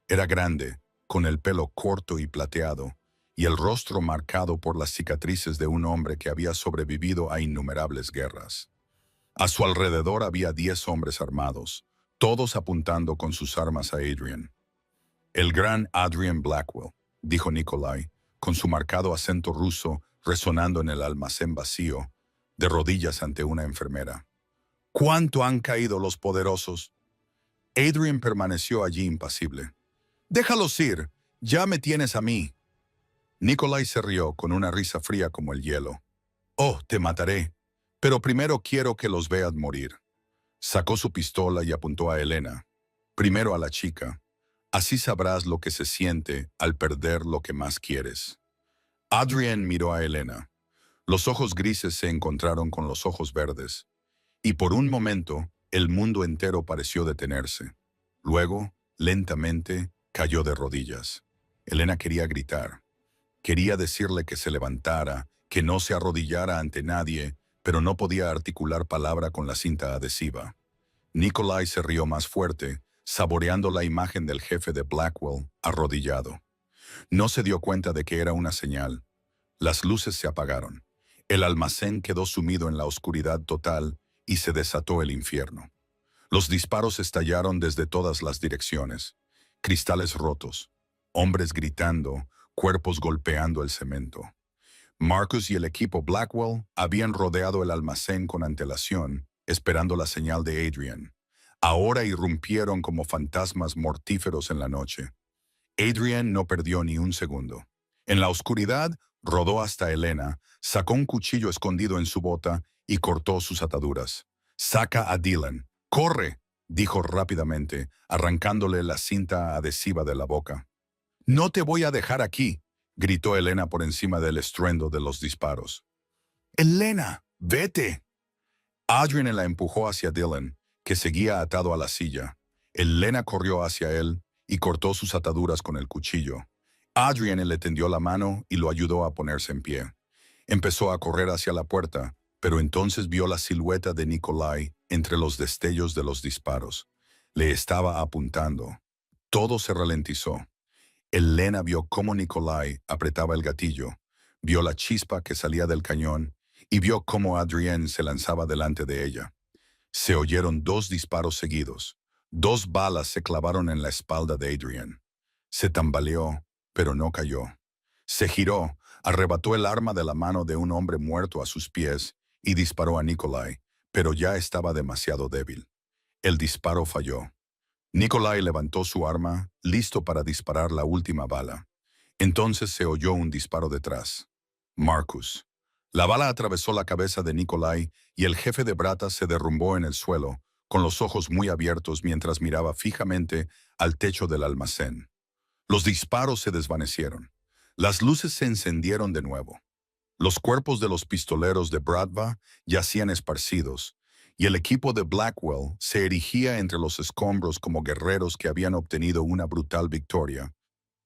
Era grande, con el pelo corto y plateado, y el rostro marcado por las cicatrices de un hombre que había sobrevivido a innumerables guerras. A su alrededor había 10 hombres armados, todos apuntando con sus armas a Adrian. El gran Adrian Blackwell, dijo Nikolai, con su marcado acento ruso resonando en el almacén vacío, de rodillas ante una enfermera. ¿Cuánto han caído los poderosos? Adrian permaneció allí impasible. Déjalos ir, ya me tienes a mí. Nikolai se rió con una risa fría como el hielo. Oh, te mataré, pero primero quiero que los veas morir. Sacó su pistola y apuntó a Elena. Primero a la chica. Así sabrás lo que se siente al perder lo que más quieres. Adrian miró a Elena. Los ojos grises se encontraron con los ojos verdes, y por un momento el mundo entero pareció detenerse. Luego, lentamente, cayó de rodillas. Elena quería gritar. Quería decirle que se levantara, que no se arrodillara ante nadie, pero no podía articular palabra con la cinta adhesiva. Nikolai se rió más fuerte, saboreando la imagen del jefe de Blackwell, arrodillado. No se dio cuenta de que era una señal. Las luces se apagaron. El almacén quedó sumido en la oscuridad total y se desató el infierno. Los disparos estallaron desde todas las direcciones. Cristales rotos, hombres gritando, cuerpos golpeando el cemento. Marcus y el equipo Blackwell habían rodeado el almacén con antelación, esperando la señal de Adrian. Ahora irrumpieron como fantasmas mortíferos en la noche. Adrian no perdió ni un segundo. En la oscuridad, rodó hasta Elena, sacó un cuchillo escondido en su bota y cortó sus ataduras. «Saca a Dylan. ¡Corre!», dijo rápidamente, arrancándole la cinta adhesiva de la boca. «No te voy a dejar aquí», gritó Elena por encima del estruendo de los disparos. «Elena, vete». Adrian la empujó hacia Dylan, que seguía atado a la silla. Elena corrió hacia él y cortó sus ataduras con el cuchillo. Adrian le tendió la mano y lo ayudó a ponerse en pie. Empezó a correr hacia la puerta, pero entonces vio la silueta de Nikolai entre los destellos de los disparos. Le estaba apuntando. Todo se ralentizó. Elena vio cómo Nikolai apretaba el gatillo, vio la chispa que salía del cañón y vio cómo Adrian se lanzaba delante de ella. Se oyeron 2 disparos seguidos. 2 balas se clavaron en la espalda de Adrian. Se tambaleó, pero no cayó. Se giró, arrebató el arma de la mano de un hombre muerto a sus pies y disparó a Nikolai, pero ya estaba demasiado débil. El disparo falló. Nikolai levantó su arma, listo para disparar la última bala. Entonces se oyó un disparo detrás. Marcus. La bala atravesó la cabeza de Nikolai y el jefe de Brata se derrumbó en el suelo, con los ojos muy abiertos mientras miraba fijamente al techo del almacén. Los disparos se desvanecieron. Las luces se encendieron de nuevo. Los cuerpos de los pistoleros de Bratva yacían esparcidos, y el equipo de Blackwell se erigía entre los escombros como guerreros que habían obtenido una brutal victoria.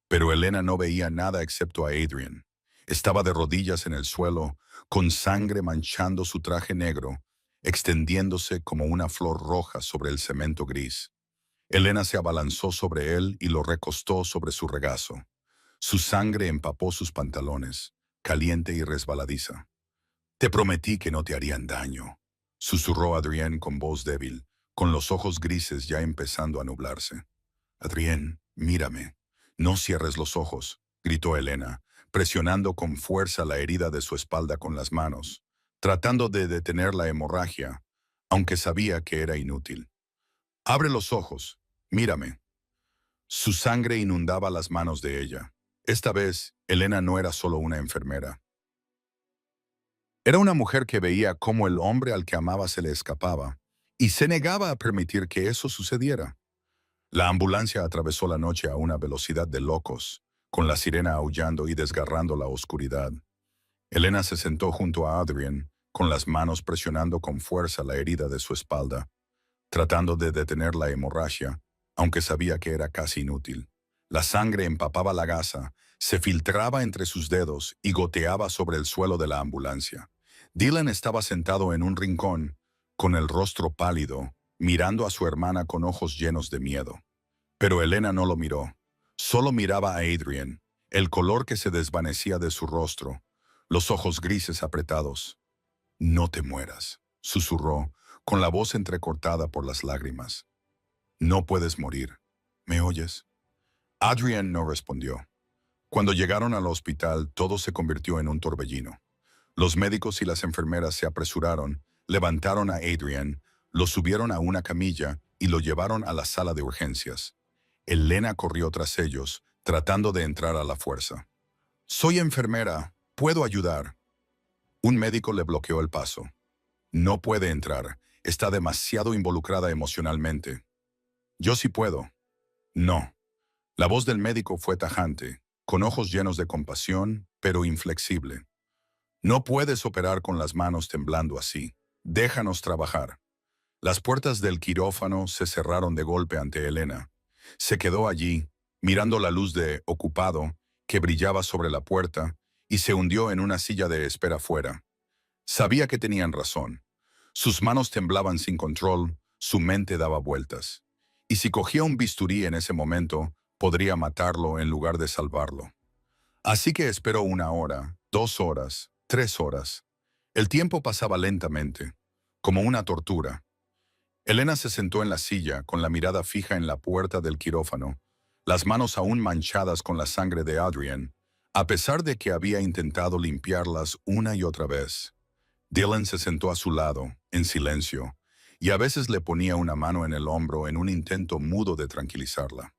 Pero Elena no veía nada excepto a Adrian. Estaba de rodillas en el suelo, con sangre manchando su traje negro, extendiéndose como una flor roja sobre el cemento gris. Elena se abalanzó sobre él y lo recostó sobre su regazo. Su sangre empapó sus pantalones, caliente y resbaladiza. «Te prometí que no te harían daño», susurró Adrián con voz débil, con los ojos grises ya empezando a nublarse. «Adrián, mírame. No cierres los ojos», gritó Elena, presionando con fuerza la herida de su espalda con las manos, tratando de detener la hemorragia, aunque sabía que era inútil. «Abre los ojos. Mírame». Su sangre inundaba las manos de ella. Esta vez, Elena no era solo una enfermera. Era una mujer que veía cómo el hombre al que amaba se le escapaba y se negaba a permitir que eso sucediera. La ambulancia atravesó la noche a una velocidad de locos, con la sirena aullando y desgarrando la oscuridad. Elena se sentó junto a Adrian, con las manos presionando con fuerza la herida de su espalda, tratando de detener la hemorragia, aunque sabía que era casi inútil. La sangre empapaba la gasa, se filtraba entre sus dedos y goteaba sobre el suelo de la ambulancia. Dylan estaba sentado en un rincón, con el rostro pálido, mirando a su hermana con ojos llenos de miedo. Pero Elena no lo miró. Solo miraba a Adrian, el color que se desvanecía de su rostro, los ojos grises apretados. «No te mueras», susurró, con la voz entrecortada por las lágrimas. «No puedes morir. ¿Me oyes?». Adrian no respondió. Cuando llegaron al hospital, todo se convirtió en un torbellino. Los médicos y las enfermeras se apresuraron, levantaron a Adrian, lo subieron a una camilla y lo llevaron a la sala de urgencias. Elena corrió tras ellos, tratando de entrar a la fuerza. «Soy enfermera. ¿Puedo ayudar?». Un médico le bloqueó el paso. «No puede entrar. Está demasiado involucrada emocionalmente». «Yo sí puedo». «No». La voz del médico fue tajante, con ojos llenos de compasión, pero inflexible. No puedes operar con las manos temblando así. Déjanos trabajar. Las puertas del quirófano se cerraron de golpe ante Elena. Se quedó allí, mirando la luz de ocupado que brillaba sobre la puerta, y se hundió en una silla de espera fuera. Sabía que tenían razón. Sus manos temblaban sin control, su mente daba vueltas. Y si cogía un bisturí en ese momento, podría matarlo en lugar de salvarlo. Así que esperó 1 hora, 2 horas, 3 horas. El tiempo pasaba lentamente, como una tortura. Elena se sentó en la silla, con la mirada fija en la puerta del quirófano, las manos aún manchadas con la sangre de Adrian, a pesar de que había intentado limpiarlas una y otra vez. Dylan se sentó a su lado, en silencio, y a veces le ponía una mano en el hombro en un intento mudo de tranquilizarla.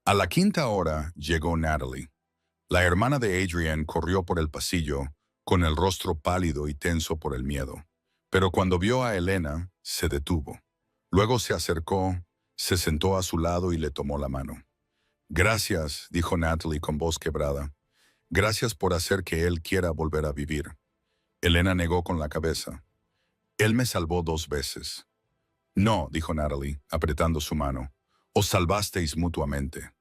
A la 5.ª hora llegó Natalie. La hermana de Adrian corrió por el pasillo, con el rostro pálido y tenso por el miedo. Pero cuando vio a Elena, se detuvo. Luego se acercó, se sentó a su lado y le tomó la mano. «Gracias», dijo Natalie con voz quebrada. «Gracias por hacer que él quiera volver a vivir». Elena negó con la cabeza. «Él me salvó 2 veces». «No», dijo Natalie, apretando su mano. «Os salvasteis mutuamente».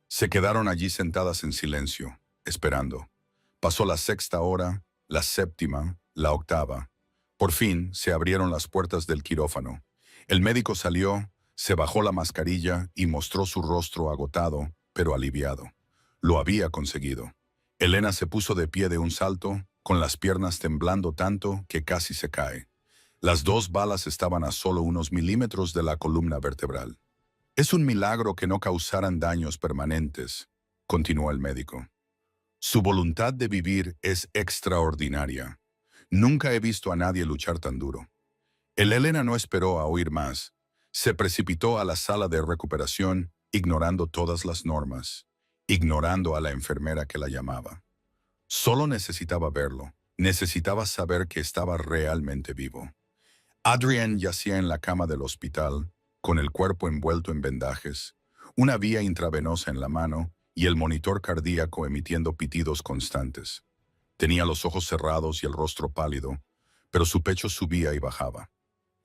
Se quedaron allí sentadas en silencio, esperando. Pasó la 6.ª hora, la 7.ª, la 8.ª. Por fin se abrieron las puertas del quirófano. El médico salió, se bajó la mascarilla y mostró su rostro agotado, pero aliviado. Lo había conseguido. Elena se puso de pie de un salto, con las piernas temblando tanto que casi se cae. Las 2 balas estaban a solo unos milímetros de la columna vertebral. «Es un milagro que no causaran daños permanentes», continuó el médico. «Su voluntad de vivir es extraordinaria. Nunca he visto a nadie luchar tan duro». Elena no esperó a oír más. Se precipitó a la sala de recuperación, ignorando todas las normas, ignorando a la enfermera que la llamaba. Solo necesitaba verlo, necesitaba saber que estaba realmente vivo. Adrian yacía en la cama del hospital, con el cuerpo envuelto en vendajes, una vía intravenosa en la mano y el monitor cardíaco emitiendo pitidos constantes. Tenía los ojos cerrados y el rostro pálido, pero su pecho subía y bajaba.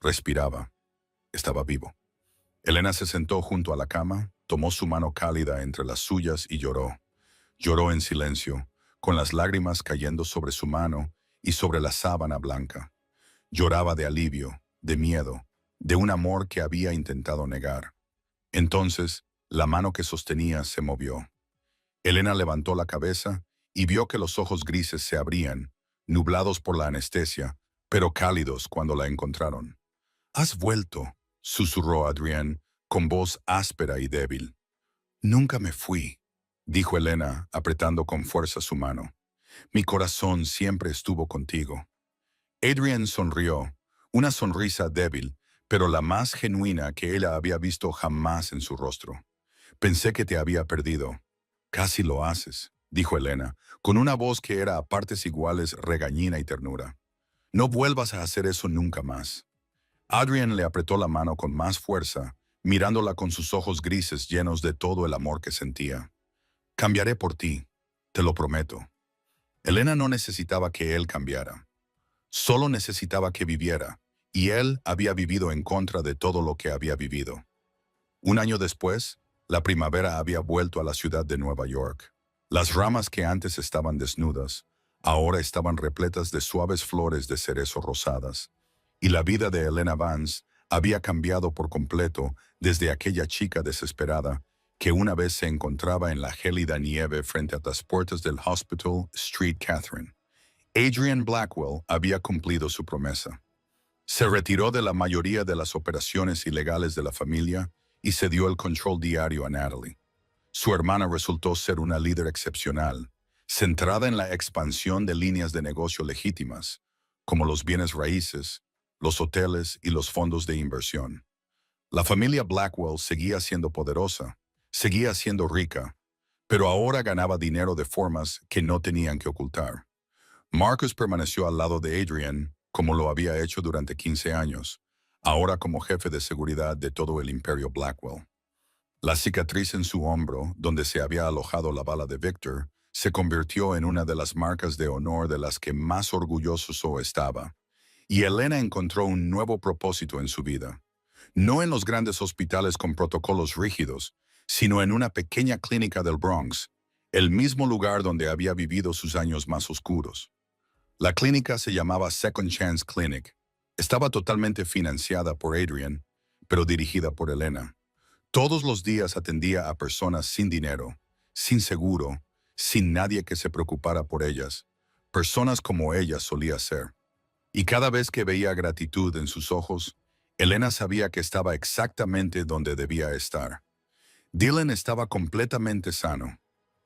Respiraba. Estaba vivo. Elena se sentó junto a la cama, tomó su mano cálida entre las suyas y lloró. Lloró en silencio, con las lágrimas cayendo sobre su mano y sobre la sábana blanca. Lloraba de alivio, de miedo, de un amor que había intentado negar. Entonces, la mano que sostenía se movió. Elena levantó la cabeza y vio que los ojos grises se abrían, nublados por la anestesia, pero cálidos cuando la encontraron. «Has vuelto», susurró Adrian, con voz áspera y débil. «Nunca me fui», dijo Elena, apretando con fuerza su mano. «Mi corazón siempre estuvo contigo». Adrian sonrió, una sonrisa débil, pero la más genuina que ella había visto jamás en su rostro. «Pensé que te había perdido». «Casi lo haces», dijo Elena, con una voz que era a partes iguales regañina y ternura. «No vuelvas a hacer eso nunca más». Adrian le apretó la mano con más fuerza, mirándola con sus ojos grises llenos de todo el amor que sentía. «Cambiaré por ti, te lo prometo». Elena no necesitaba que él cambiara. Solo necesitaba que viviera, y él había vivido en contra de todo lo que había vivido. 1 año después, la primavera había vuelto a la ciudad de Nueva York. Las ramas que antes estaban desnudas, ahora estaban repletas de suaves flores de cerezo rosadas, y la vida de Elena Vance había cambiado por completo desde aquella chica desesperada que una vez se encontraba en la gélida nieve frente a las puertas del Hospital Street Catherine. Adrian Blackwell había cumplido su promesa. Se retiró de la mayoría de las operaciones ilegales de la familia y se dio el control diario a Natalie. Su hermana resultó ser una líder excepcional, centrada en la expansión de líneas de negocio legítimas, como los bienes raíces, los hoteles y los fondos de inversión. La familia Blackwell seguía siendo poderosa, seguía siendo rica, pero ahora ganaba dinero de formas que no tenían que ocultar. Marcus permaneció al lado de Adrian, como lo había hecho durante 15 años, ahora como jefe de seguridad de todo el imperio Blackwell. La cicatriz en su hombro, donde se había alojado la bala de Victor, se convirtió en una de las marcas de honor de las que más orgulloso estaba. Y Elena encontró un nuevo propósito en su vida. No en los grandes hospitales con protocolos rígidos, sino en una pequeña clínica del Bronx, el mismo lugar donde había vivido sus años más oscuros. La clínica se llamaba Second Chance Clinic. Estaba totalmente financiada por Adrian, pero dirigida por Elena. Todos los días atendía a personas sin dinero, sin seguro, sin nadie que se preocupara por ellas. Personas como ella solía ser. Y cada vez que veía gratitud en sus ojos, Elena sabía que estaba exactamente donde debía estar. Dylan estaba completamente sano.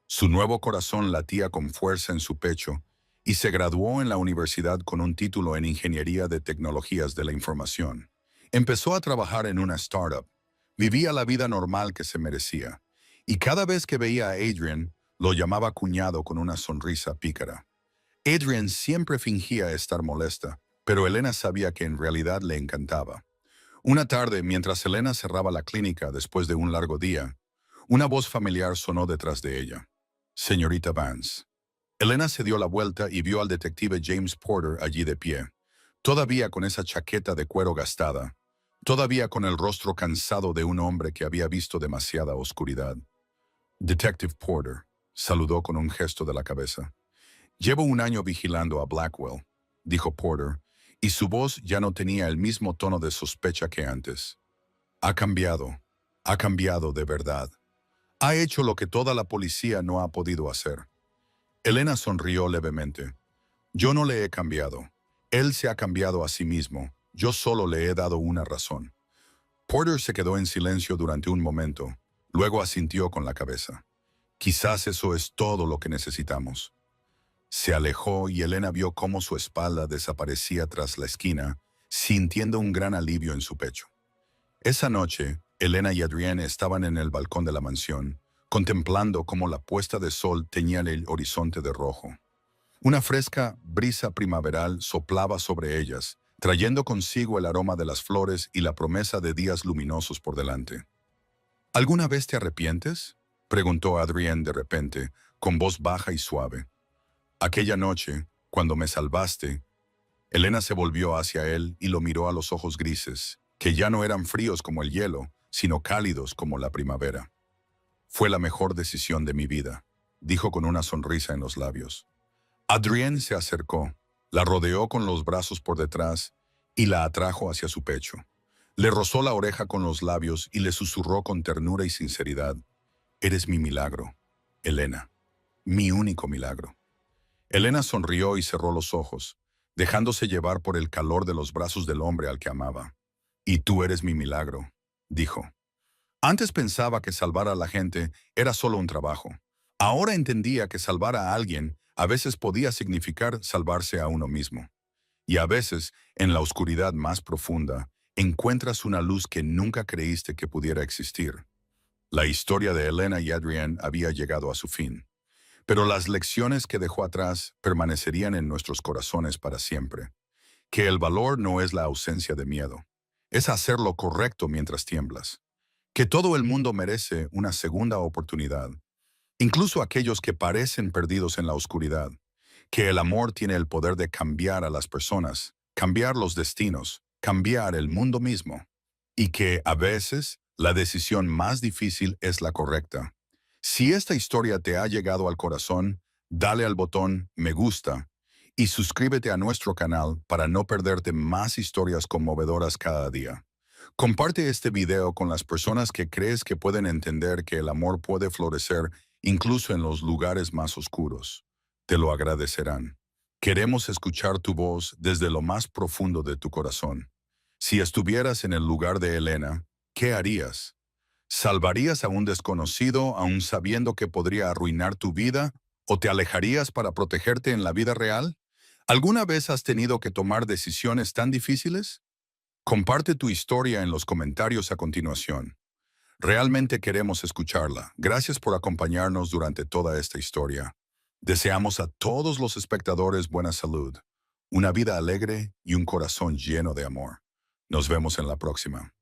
Su nuevo corazón latía con fuerza en su pecho y se graduó en la universidad con un título en Ingeniería de Tecnologías de la Información. Empezó a trabajar en una startup. Vivía la vida normal que se merecía. Y cada vez que veía a Adrian, lo llamaba cuñado con una sonrisa pícara. Adrian siempre fingía estar molesta, pero Elena sabía que en realidad le encantaba. Una tarde, mientras Elena cerraba la clínica después de un largo día, una voz familiar sonó detrás de ella. Señorita Vance. Elena se dio la vuelta y vio al detective James Porter allí de pie, todavía con esa chaqueta de cuero gastada, todavía con el rostro cansado de un hombre que había visto demasiada oscuridad. Detective Porter, saludó con un gesto de la cabeza. Llevo un año vigilando a Blackwell, dijo Porter, y su voz ya no tenía el mismo tono de sospecha que antes. Ha cambiado de verdad. Ha hecho lo que toda la policía no ha podido hacer. Elena sonrió levemente. Yo no le he cambiado. Él se ha cambiado a sí mismo. Yo solo le he dado una razón. Porter se quedó en silencio durante un momento. Luego asintió con la cabeza. Quizás eso es todo lo que necesitamos. Se alejó y Elena vio cómo su espalda desaparecía tras la esquina, sintiendo un gran alivio en su pecho. Esa noche, Elena y Adrienne estaban en el balcón de la mansión, contemplando cómo la puesta de sol teñía el horizonte de rojo. Una fresca brisa primaveral soplaba sobre ellas, trayendo consigo el aroma de las flores y la promesa de días luminosos por delante. ¿Alguna vez te arrepientes?, preguntó Adrienne de repente, con voz baja y suave. Aquella noche, cuando me salvaste, Elena se volvió hacia él y lo miró a los ojos grises, que ya no eran fríos como el hielo, sino cálidos como la primavera. Fue la mejor decisión de mi vida, dijo con una sonrisa en los labios. Adrienne se acercó, la rodeó con los brazos por detrás y la atrajo hacia su pecho. Le rozó la oreja con los labios y le susurró con ternura y sinceridad. Eres mi milagro, Elena, mi único milagro. Elena sonrió y cerró los ojos, dejándose llevar por el calor de los brazos del hombre al que amaba. Y tú eres mi milagro, dijo. Antes pensaba que salvar a la gente era solo un trabajo. Ahora entendía que salvar a alguien a veces podía significar salvarse a uno mismo. Y a veces, en la oscuridad más profunda, encuentras una luz que nunca creíste que pudiera existir. La historia de Elena y Adrienne había llegado a su fin. Pero las lecciones que dejó atrás permanecerían en nuestros corazones para siempre. Que el valor no es la ausencia de miedo. Es hacer lo correcto mientras tiemblas. Que todo el mundo merece una segunda oportunidad. Incluso aquellos que parecen perdidos en la oscuridad. Que el amor tiene el poder de cambiar a las personas, cambiar los destinos, cambiar el mundo mismo. Y que, a veces, la decisión más difícil es la correcta. Si esta historia te ha llegado al corazón, dale al botón me gusta y suscríbete a nuestro canal para no perderte más historias conmovedoras cada día. Comparte este video con las personas que crees que pueden entender que el amor puede florecer incluso en los lugares más oscuros. Te lo agradecerán. Queremos escuchar tu voz desde lo más profundo de tu corazón. Si estuvieras en el lugar de Elena, ¿qué harías? ¿Salvarías a un desconocido aún sabiendo que podría arruinar tu vida o te alejarías para protegerte en la vida real? ¿Alguna vez has tenido que tomar decisiones tan difíciles? Comparte tu historia en los comentarios a continuación. Realmente queremos escucharla. Gracias por acompañarnos durante toda esta historia. Deseamos a todos los espectadores buena salud, una vida alegre y un corazón lleno de amor. Nos vemos en la próxima.